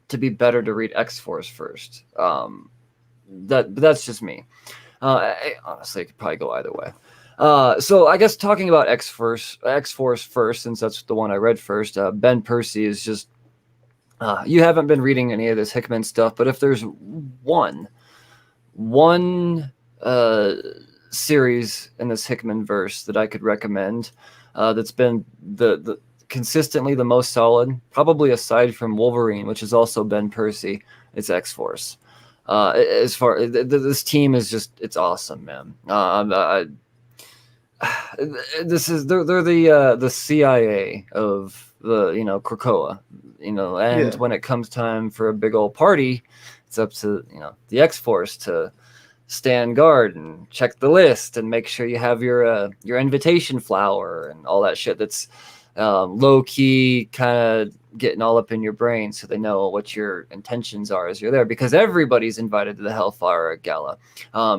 to be better to read X-Force first. That's just me. Honestly, it could probably go either way. So I guess talking about X-Force first, since that's the one I read first, Ben Percy is just, you haven't been reading any of this Hickman stuff, but if there's one series in this Hickman verse that I could recommend, that's been the consistently the most solid, probably aside from Wolverine, which is also Ben Percy, it's X-Force. As far this team is just, it's awesome, man. They're the CIA of the Krakoa, and Yeah. when it comes time for a big old party, it's up to the X-Force to stand guard and check the list and make sure you have your invitation flower and all that shit. That's low key, kind of getting all up in your brain, so they know what your intentions are as you're there. Because everybody's invited to the Hellfire Gala,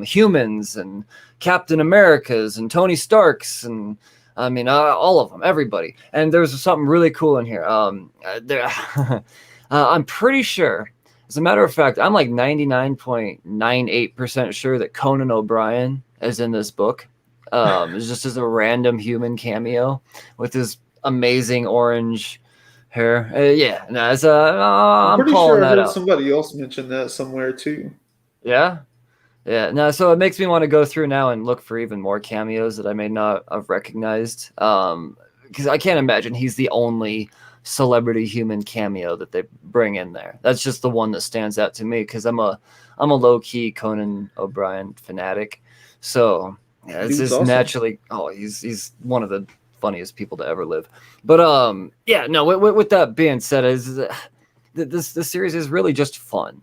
humans and Captain Americas and Tony Starks and I mean all of them, everybody. And there's something really cool in here. There, I'm pretty sure. As a matter of fact, I'm like 99.98% sure that Conan O'Brien is in this book. It's just as a random human cameo with his amazing orange hair. Yeah, no, I'm I'm pretty calling sure I that heard out. somebody else mention that somewhere too. Yeah, yeah. No, so it makes me want to go through now and look for even more cameos that I may not have recognized. Because I can't imagine he's the only celebrity human cameo that they bring in there. That's just the one that stands out to me because I'm a low key Conan O'Brien fanatic. So yeah, it's Dude's just awesome. naturally. Oh, he's one of the funniest people to ever live. But yeah, no. With that being said, is this series is really just fun.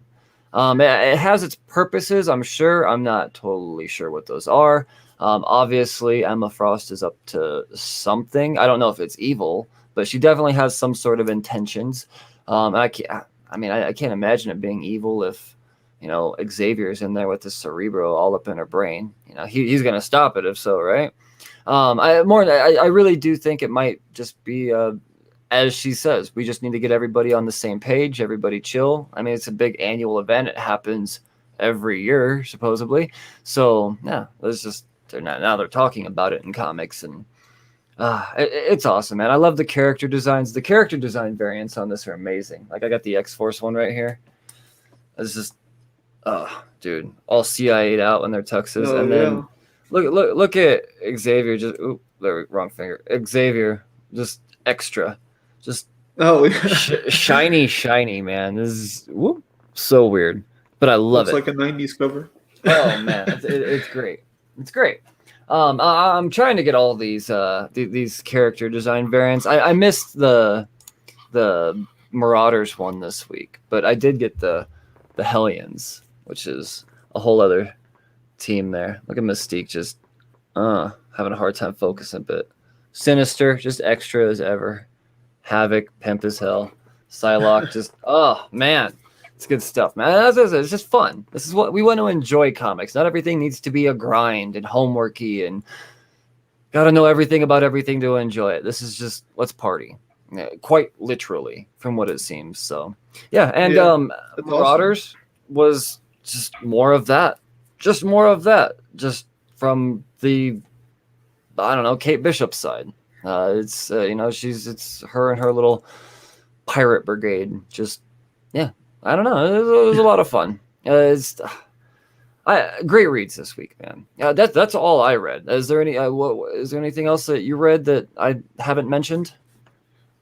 It has its purposes. I'm sure. I'm not totally sure what those are. Obviously, Emma Frost is up to something. I don't know if it's evil, but she definitely has some sort of intentions. I can't. I mean, I can't imagine it being evil if Xavier's in there with the Cerebro all up in her brain. He's gonna stop it if so, right? I really do think it might just be as she says, we just need to get everybody on the same page, everybody chill. I mean, it's a big annual event. It happens every year, supposedly. So yeah, let's just they're talking about it in comics, and it's awesome, man. I love the character designs. The character design variants on this are amazing. Like I got the X-Force one right here. It's just dude, all CIA'd out in their tuxes, Oh and then yeah. look at Xavier. Just there, wrong finger. Xavier, just extra, just Oh yeah. shiny, man. This is so weird, but I love Looks it. like a '90s cover. Oh man, it's great. It's great. I'm trying to get all these character design variants. I missed the Marauders one this week, but I did get the Hellions, which is a whole other team there. Look at Mystique just having a hard time focusing, but Sinister just extra as ever. Havoc, pimp as hell. Psylocke, just oh man, it's good stuff, man. It's just fun. This is what we want to enjoy comics. Not everything needs to be a grind and homeworky and got to know everything about everything to enjoy it. This is just let's party, quite literally, from what it seems. So yeah, and Yeah, that's awesome. Marauders was just more of that, just more of that, just from the I don't know Kate Bishop's side. It's it's her and her little pirate brigade. Just yeah, I don't know. It was a lot of fun. It's great reads this week, man. That's all I read. Is there is there anything else that you read that I haven't mentioned?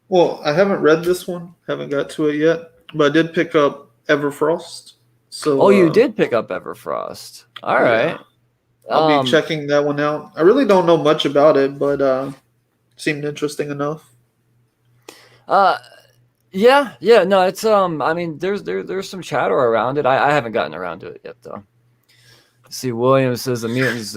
Well, I haven't read this one, haven't got to it yet, but I did pick up Everfrost. Oh, So you did pick up Everfrost. All yeah, right. I'll be Um. checking that one out. I really don't know much about it, but seemed interesting enough. Uh. Yeah. Yeah. No. It's. I mean, there's some chatter around it. I haven't gotten around to it yet, though. See, Williams says the mutants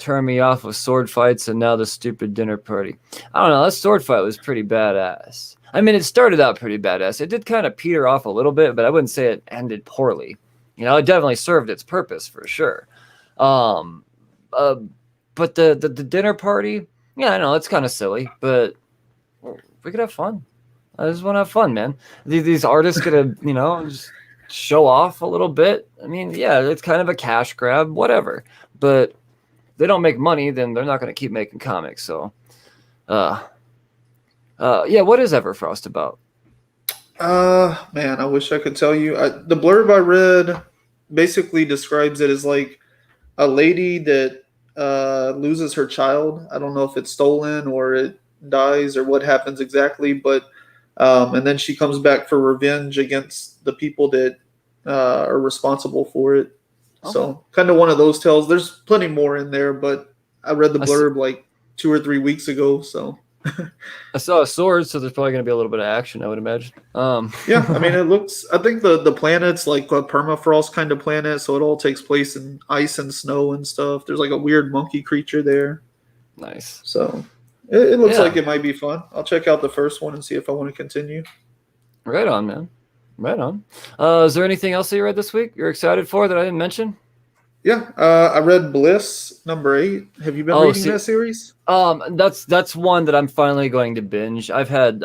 turned me off with sword fights, and now the stupid dinner party. I don't know. That sword fight was pretty badass. I mean, it started out pretty badass. It did kind of peter off a little bit, but I wouldn't say it ended poorly. It definitely served its purpose for sure. Um, uh, but the dinner party, yeah, I know it's kind of silly, but we could have fun. I just want to have fun, man. These artists gonna, just show off a little bit. I mean, yeah, it's kind of a cash grab, whatever. But they don't make money, then they're not going to keep making comics. So, uh, yeah, what is Everfrost about? Man, I wish I could tell you. The blurb I read basically describes it as like a lady that loses her child. I don't know if it's stolen or it dies or what happens exactly, but and then she comes back for revenge against the people that are responsible for it. Okay, So kind of one of those tales. There's plenty more in there, but I read the I see. blurb like 2 or 3 weeks ago. So I saw a sword, so there's probably going to be a little bit of action, I would imagine. Yeah, I mean, it looks. I think the planet's like a permafrost kind of planet, so it all takes place in ice and snow and stuff. There's like a weird monkey creature there, Nice. so it looks like Yeah. it might be fun. I'll check out the first one and see if I want to continue. Right on, man. Right on. Is there anything else that you read this week you're excited for that I didn't mention? Yeah, I read Bliss #8. Have you been Oh, reading see, that series? that's one that I'm finally going to binge. I've had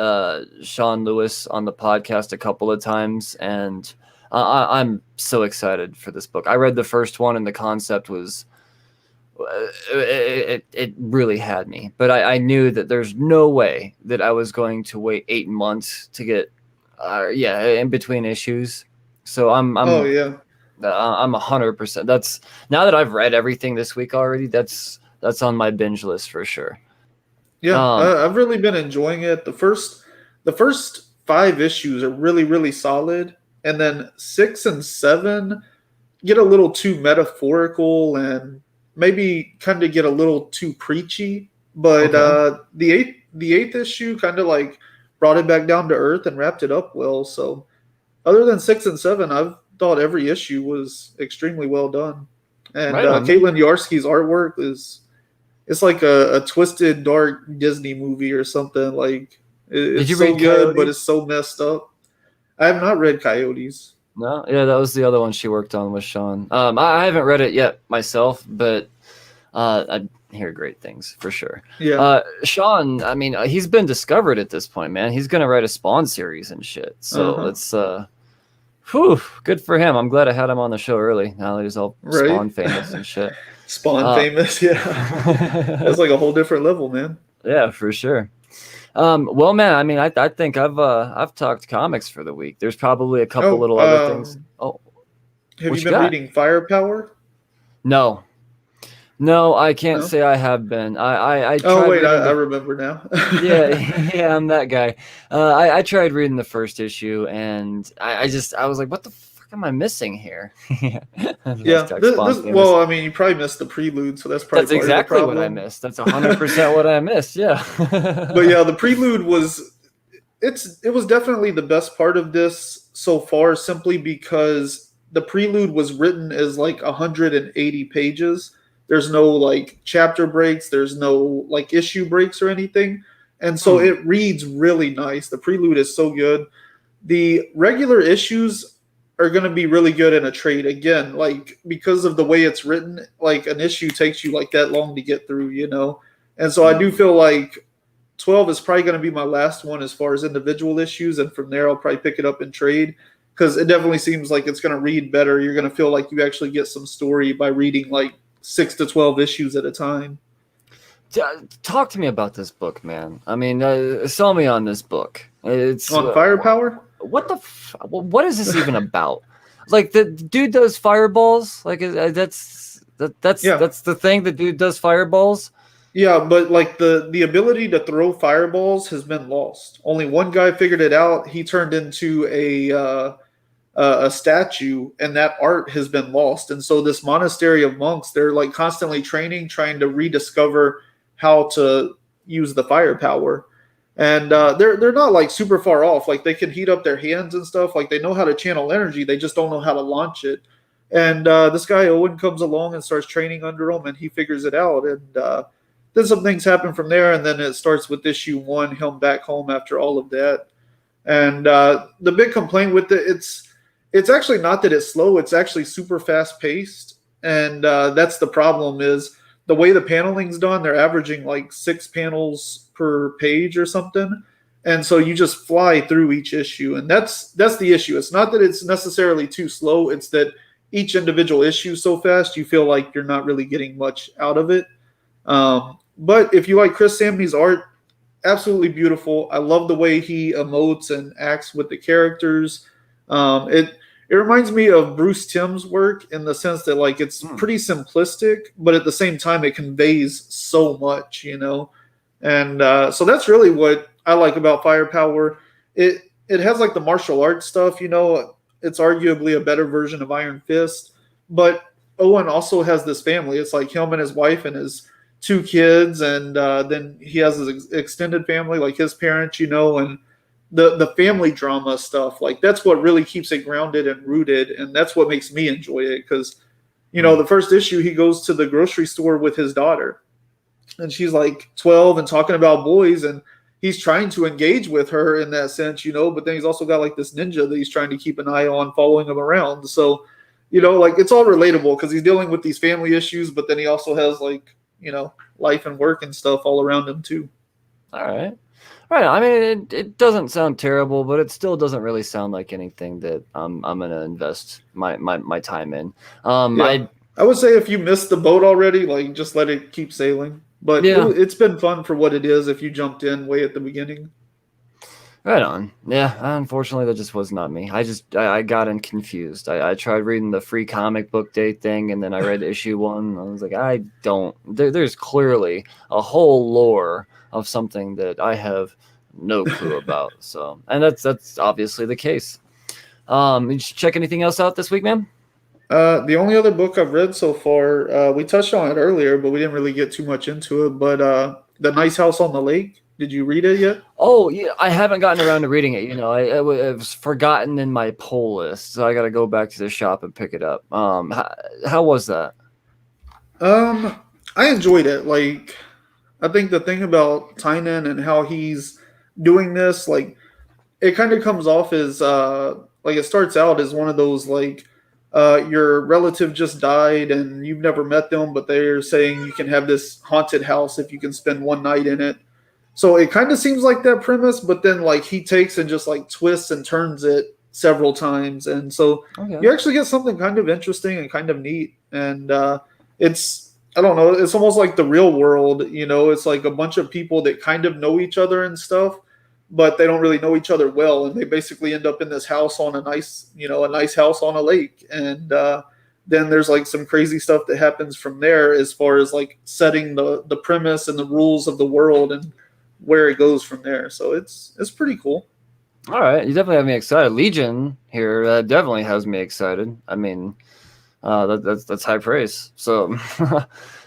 Sean Lewis on the podcast a couple of times, and I'm so excited for this book. I read the first one, and the concept was it really had me. But I knew that there's no way that I was going to wait 8 months to get in between issues. So Oh yeah, I'm 100%. That's now that I've read everything this week already. That's on my binge list for sure. yeah. Um, I've really been enjoying it. The first 5 issues are really solid, and then 6 and 7 get a little too metaphorical and maybe kind of get a little too preachy. But okay, the eighth issue kind of like brought it back down to earth and wrapped it up well. So other than 6 and 7, I've thought every issue was extremely well done. And right on, man. Caitlin Yarsky's artwork is it's like a twisted dark Disney movie or something. Like Did you it's so read good, but it's Coyotes? so messed up. I have not read Coyotes. No, yeah, that was the other one she worked on with Sean. I haven't read it yet myself, but I hear great things for sure. Yeah. Sean, I mean, he's been discovered at this point, man. He's gonna write a Spawn series and shit. Uh So huh. it's whew, good for him. I'm glad I had him on the show early. Now that he's all Right. Spawn famous and shit. Spawn Uh, famous. Yeah. That's like a whole different level, man. yeah, for sure. Well, man, I mean, I think I've talked comics for the week. There's probably a couple Oh, little other things. Oh, have what you you been got? reading Firepower? No, no, I can't No. say I have been. I Oh tried wait, reading I the remember now. yeah yeah I'm that guy. I tried reading the first issue, and I was like, what the fuck am I missing here? Yeah. Hashtag This, Spawn this famous. well, I mean, you probably missed the prelude, so that's probably That's part of the exactly what I problem. missed. That's 100% what I missed. Yeah. But yeah, the prelude was it was definitely the best part of this so far, simply because the prelude was written as like 180 pages. There's no like chapter breaks, there's no like issue breaks or anything. And so Hmm. it reads really nice. The prelude is so good. The regular issues are going to be really good in a trade again, like because of the way it's written, like an issue takes you like that long to get through, you know. And so I do Hmm. feel like 12 is probably going to be my last one as far as individual issues, and from there I'll probably pick it up in trade, because it definitely seems like it's going to read better. You're going to feel like you actually get some story by reading like 6 to 12 issues at a time. Talk to me about this book, man. I mean, sell me on this book. It's On Firepower. what is this even about? Like the dude does fireballs. Like Yeah. that's the thing. The dude does fireballs. Yeah, but like the ability to throw fireballs has been lost. Only one guy figured it out. He turned into a statue, and that art has been lost. And so this monastery of monks, they're like constantly training, trying to rediscover how to use the firepower. And they're not like super far off. Like they can heat up their hands and stuff. Like they know how to channel energy. They just don't know how to launch it. And this guy Owen comes along and starts training under him, and he figures it out. And then some things happen from there, and then it starts with issue 1, him back home after all of that. And the big complaint with it's actually not that it's slow; it's actually super fast paced, and that's the problem. Is the way the paneling's done? They're averaging like 6 panels per page or something, and so you just fly through each issue, and that's the issue. It's not that it's necessarily too slow; it's that each individual issue is so fast you feel like you're not really getting much out of it. But if you like Chris Samney's art, absolutely beautiful. I love the way he emotes and acts with the characters. It reminds me of Bruce Timm's work in the sense that like it's Hmm. pretty simplistic, but at the same time it conveys so much, you know. And so that's really what I like about Firepower. It has like the martial arts stuff, you know. It's arguably a better version of Iron Fist, but Owen also has this family. It's like him and his wife and his two kids, and then he has his extended family, like his parents, and the family drama stuff. Like that's what really keeps it grounded and rooted, and that's what makes me enjoy it. Because Hmm. the first issue, he goes to the grocery store with his daughter, and she's like 12 and talking about boys, and he's trying to engage with her in that sense, but then he's also got like this ninja that he's trying to keep an eye on, following him around. So like it's all relatable because he's dealing with these family issues, but then he also has like life and work and stuff all around him too. All right. Right. I mean, it doesn't sound terrible, but it still doesn't really sound like anything that I'm gonna invest my time in. Yeah, I I would say if you missed the boat already, like just let it keep sailing. But Yeah. it's been fun for what it is if you jumped in way at the beginning. Right on. Yeah, unfortunately, that just was not me. I got in confused. I tried reading the free comic book day thing, and then I read issue one. I was like, I don't. There's clearly a whole lore of something that I have no clue about. So, and that's obviously the case. Did you check anything else out this week, man? The only other book I've read so far, we touched on it earlier, but we didn't really get too much into it. But The Nice House on the Lake, did you read it yet? Oh, yeah, I haven't gotten around to reading it. It was forgotten in my pull list, so I got to go back to the shop and pick it up. How was that? Um, I enjoyed it. Like, I think the thing about Tynan and how he's doing this, like, it kind of comes off as like it starts out as one of those like your relative just died and you've never met them, but they're saying you can have this haunted house if you can spend one night in it. So it kind of seems like that premise, but then like he takes and just like twists and turns it several times, and so Okay. you actually get something kind of interesting and kind of neat. And it's I don't know, it's almost like the real world. It's like a bunch of people that kind of know each other and stuff, but they don't really know each other well, and they basically end up in this house on a nice house on a lake, and then there's like some crazy stuff that happens from there as far as like setting the premise and the rules of the world and where it goes from there. So it's pretty cool. All right, you definitely have me excited. Legion here definitely has me excited. I mean, that's high praise. So, Yeah.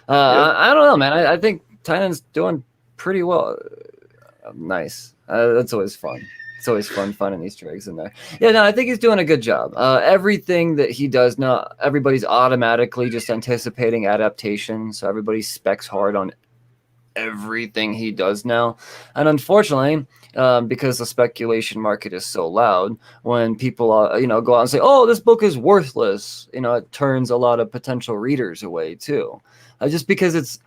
I don't know, man. I think Tynan's doing pretty well. Nice. That's always fun. It's always fun finding Easter eggs in there. Yeah, no, I think he's doing a good job. Everything that he does now, everybody's automatically just anticipating adaptation. So everybody specs hard on everything he does now. And unfortunately, because the speculation market is so loud, when people go out and say, "Oh, this book is worthless," it turns a lot of potential readers away too, just because it's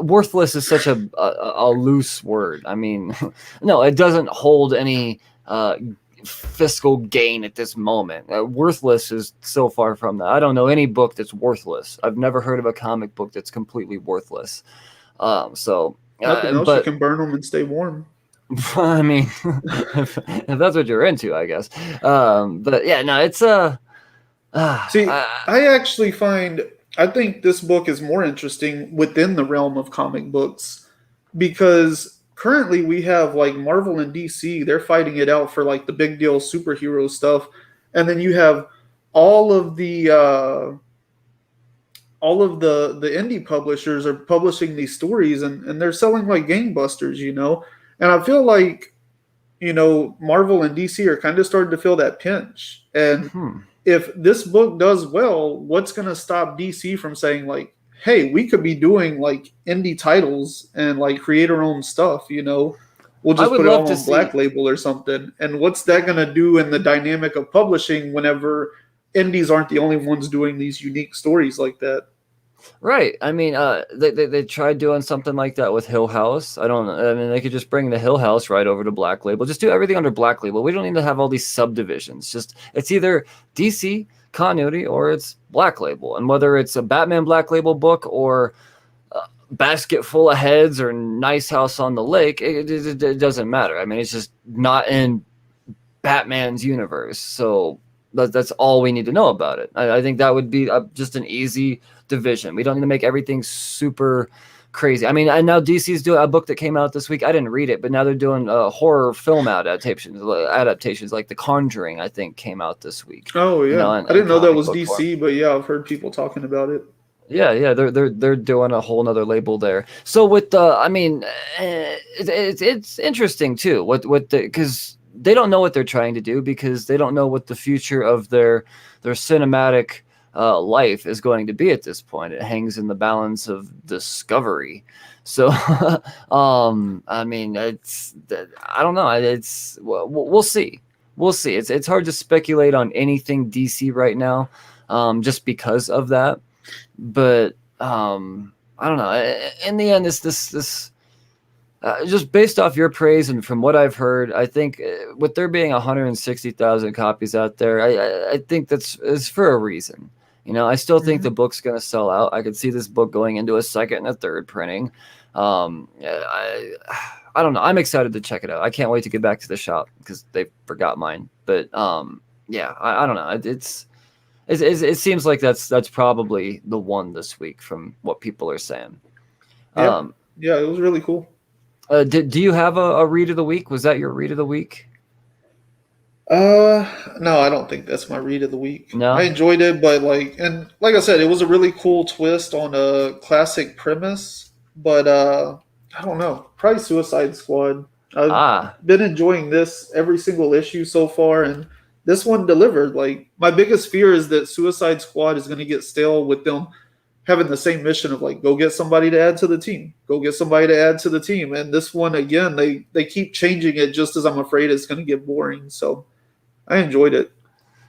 worthless is such a loose word. I mean, no, it doesn't hold any fiscal gain at this moment. Worthless is so far from that. I don't know any book that's worthless. I've never heard of a comic book that's completely worthless. Nothing else, you But can burn them and stay warm. I mean, if that's what you're into, I guess. But yeah, no, it's See, I think this book is more interesting within the realm of comic books because currently we have like Marvel and DC, they're fighting it out for like the big deal superhero stuff, and then you have all of the uh, all of the indie publishers are publishing these stories, and they're selling like gangbusters. And I feel like Marvel and DC are kind of starting to feel that pinch. And hmm. if this book does well, what's going to stop DC from saying like, "Hey, we could be doing like indie titles and like create our own stuff. We'll I just would put it love all to on Black see. Label or something." And what's that going to do in the dynamic of publishing whenever indies aren't the only ones doing these unique stories like that? Right. I mean, they tried doing something like that with Hill House. I don't know. I mean, they could just bring the Hill House right over to Black Label. Just do everything under Black Label. We don't need to have all these subdivisions. Just it's either DC continuity or it's Black Label. And whether it's a Batman Black Label book or Basket Full of Heads or Nice House on the Lake, it doesn't matter. I mean, it's just not in Batman's universe. So that's all we need to know about it. I think that would be just an easy division. We don't need to make everything super crazy. I mean, and now DC's doing a book that came out this week. I didn't read it, but now they're doing horror film adaptations like The Conjuring, I think, came out this week. Oh yeah, And, I and didn't know that comic was book form. DC, but yeah, I've heard people talking about it. Yeah, they're doing a whole nother label there. So with the, I mean, it's interesting too. What the, because they don't know what they're trying to do, because they don't know what the future of their cinematic life is going to be at this point. It hangs in the balance of discovery. So, I mean, I don't know. It's we'll see. We'll see. It's hard to speculate on anything DC right now, just because of that. But I don't know. In the end, this just based off your praise and from what I've heard, I think with there being 160,000 copies out there, I think that's is for a reason. You know, I still think the Hmm. book's going to sell out. I could see this book going into a second and a third printing. I don't know. I'm excited to check it out. I can't wait to get back to the shop because they forgot mine. But yeah, I don't know. It seems like that's probably the one this week from what people are saying. Yeah, Um, yeah, it was really cool. do you have a read of the week? Was that your read of the week? Uh, no, I don't think that's my read of the week. I No. enjoyed it, but like I said, it was a really cool twist on a classic premise. But I don't know, probably Suicide Squad. I've Ah, been enjoying this every single issue so far, and this one delivered. Like my biggest fear is that Suicide Squad is going to get stale with them having the same mission of like go get somebody to add to the team, go get somebody to add to the team, and this one again they keep changing it just as I'm afraid it's going to get boring. So. I enjoyed it.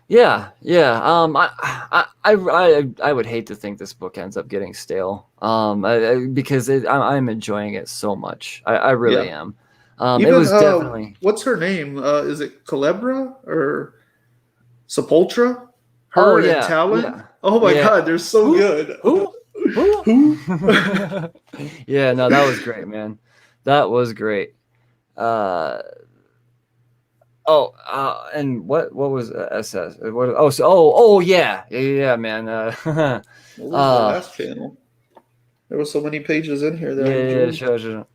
yeah, yeah. I would hate to think this book ends up getting stale. Because I'm enjoying it so much. I really Yeah. am. It Even was definitely. what's her name? Is it Culebra or Sepultra? Oh Her and yeah, Talon. yeah, Oh my yeah. god, they're so Who? good. Who? Who? Who? Yeah, no, that was great, man. That was great. Uh, oh, and what was SS? What? Oh, yeah, yeah, man. What was the uh, last panel? There were so many pages in here that I yeah, enjoyed. sure.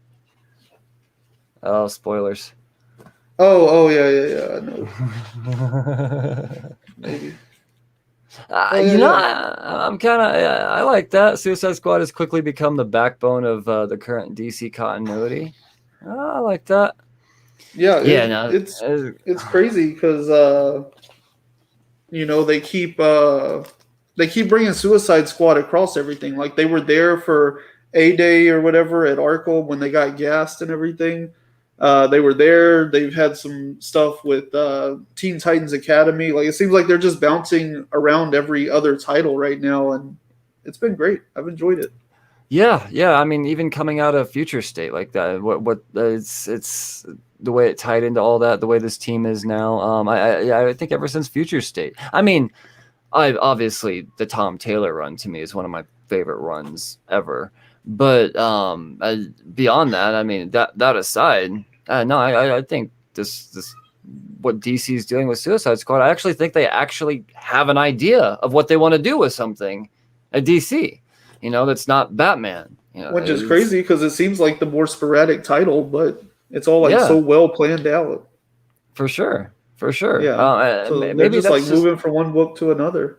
Oh, spoilers. Oh, yeah, yeah, yeah. I know. Maybe. Oh, yeah, yeah. I'm kind of, yeah, I like that. Suicide Squad has quickly become the backbone of the current DC continuity. I like that. Yeah, Yeah, no, it's crazy because they keep bringing Suicide Squad across everything. Like they were there for A Day or whatever at Arkham when they got gassed and everything. They were there. They've had some stuff with Teen Titans Academy. Like it seems like they're just bouncing around every other title right now, and it's been great. I've enjoyed it. yeah. I mean, even coming out of Future State like that, it's the way it tied into all that, the way this team is now. I think ever since Future State. I mean, I obviously the Tom Taylor run to me is one of my favorite runs ever. But beyond that, I mean that aside, no, I think this what DC is doing with Suicide Squad. I actually think they actually have an idea of what they want to do with something at DC. You know, that's not Batman. You know, Which is it's crazy because it seems like the more sporadic title, but it's all like so yeah, well planned out. for sure, for sure. Yeah. So they're Maybe just like that's just moving from one book to another.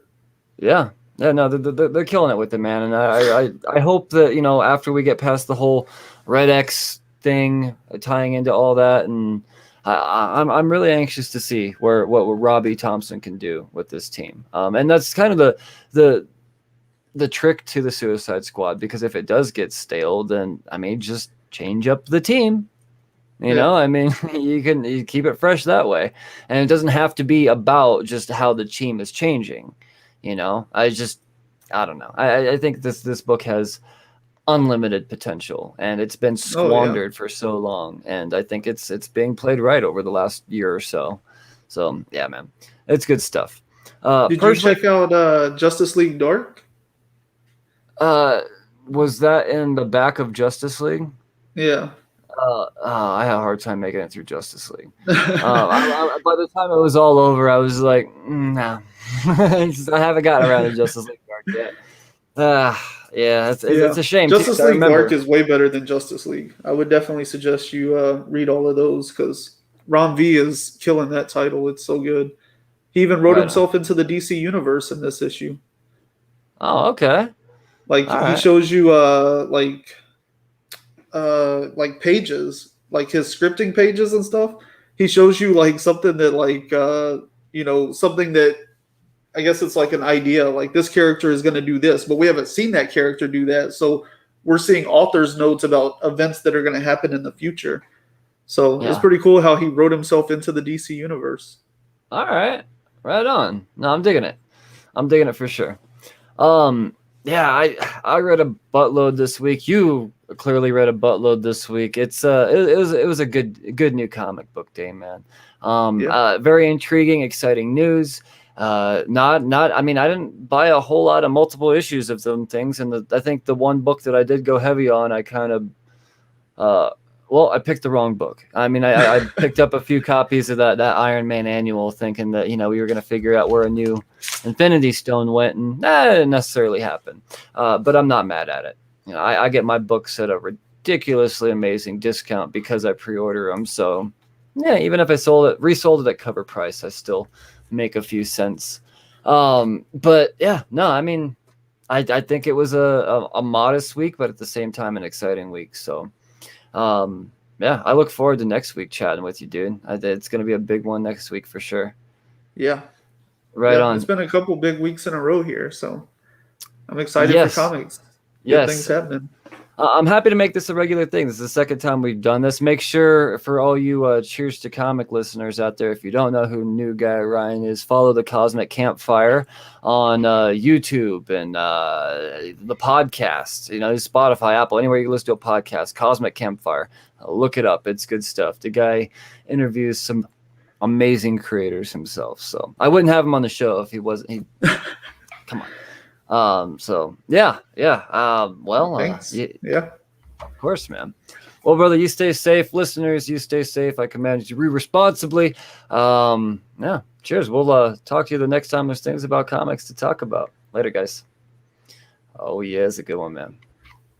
yeah. Yeah, no, they're killing it with it, man. And I hope that, you know, after we get past the whole Red X thing, tying into all that, and I'm really anxious to see what Robbie Thompson can do with this team. And that's kind of the the trick to the Suicide Squad, because if it does get stale, then I mean, just change up the team. You Yeah. know, I mean, you keep it fresh that way, and it doesn't have to be about just how the team is changing. You know, I don't know. I think this book has unlimited potential, and it's been Oh yeah. squandered for so long, and I think it's being played right over the last year or so. So yeah, man, it's good stuff. Did you Personally, check out Justice League Dark? uh, was that in the back of Justice League? Yeah. I had a hard time making it through Justice League. By the time it was all over, I was like, nah, I haven't gotten around to Justice League Dark yet. Uh, yeah, it's Yeah. a shame too. 'Cause Justice I League Dark remember. is way better than Justice League. I would definitely suggest you read all of those because Ron V is killing that title. It's so good. He even wrote Right on. himself into the DC universe in this issue. Oh, okay. Like All he right. shows you like pages, like his scripting pages and stuff. He shows you like something that like something that I guess it's like an idea, like this character is going to do this, but we haven't seen that character do that. So we're seeing author's notes about events that are going to happen in the future. So it's Yeah. pretty cool how he wrote himself into the DC universe. All right. Right on. No, I'm digging it. I'm digging it for sure. Yeah, I read a buttload this week. You clearly read a buttload this week. It was a good new comic book day, man. Yeah. Very intriguing, exciting news. Not. I mean, I didn't buy a whole lot of multiple issues of them things, and I think the one book that I did go heavy on, I kind of uh, well, I picked the wrong book. I mean, I picked up a few copies of that Iron Man annual, thinking that we were going to figure out where a new Infinity Stone went, and that didn't necessarily happen. But I'm not mad at it. I get my books at a ridiculously amazing discount because I pre-order them. So yeah, even if I resold it at cover price, I still make a few cents. But yeah, no, I mean, I think it was a modest week, but at the same time, an exciting week. So. Yeah, I look forward to next week chatting with you, dude. It's going to be a big one next week for sure. Yeah. Right Yeah. It's on. been a couple big weeks in a row here. So I'm excited for Yes. comics. Good things Yes. happening. I'm happy to make this a regular thing. This is the second time we've done this. Make sure for all you Cheers to Comic listeners out there, if you don't know who New Guy Ryan is, follow the Cosmic Campfire on YouTube and the podcast. Spotify, Apple, anywhere you listen to a podcast. Cosmic Campfire. Look it up. It's good stuff. The guy interviews some amazing creators himself. So I wouldn't have him on the show if he wasn't. Come on. So yeah. Thanks. Yeah. Of course, man. Well, brother, you stay safe. Listeners, you stay safe. I command you to be responsibly. Yeah. Cheers. We'll talk to you the next time there's things about comics to talk about. Later, guys. Oh yeah, it's a good one, man.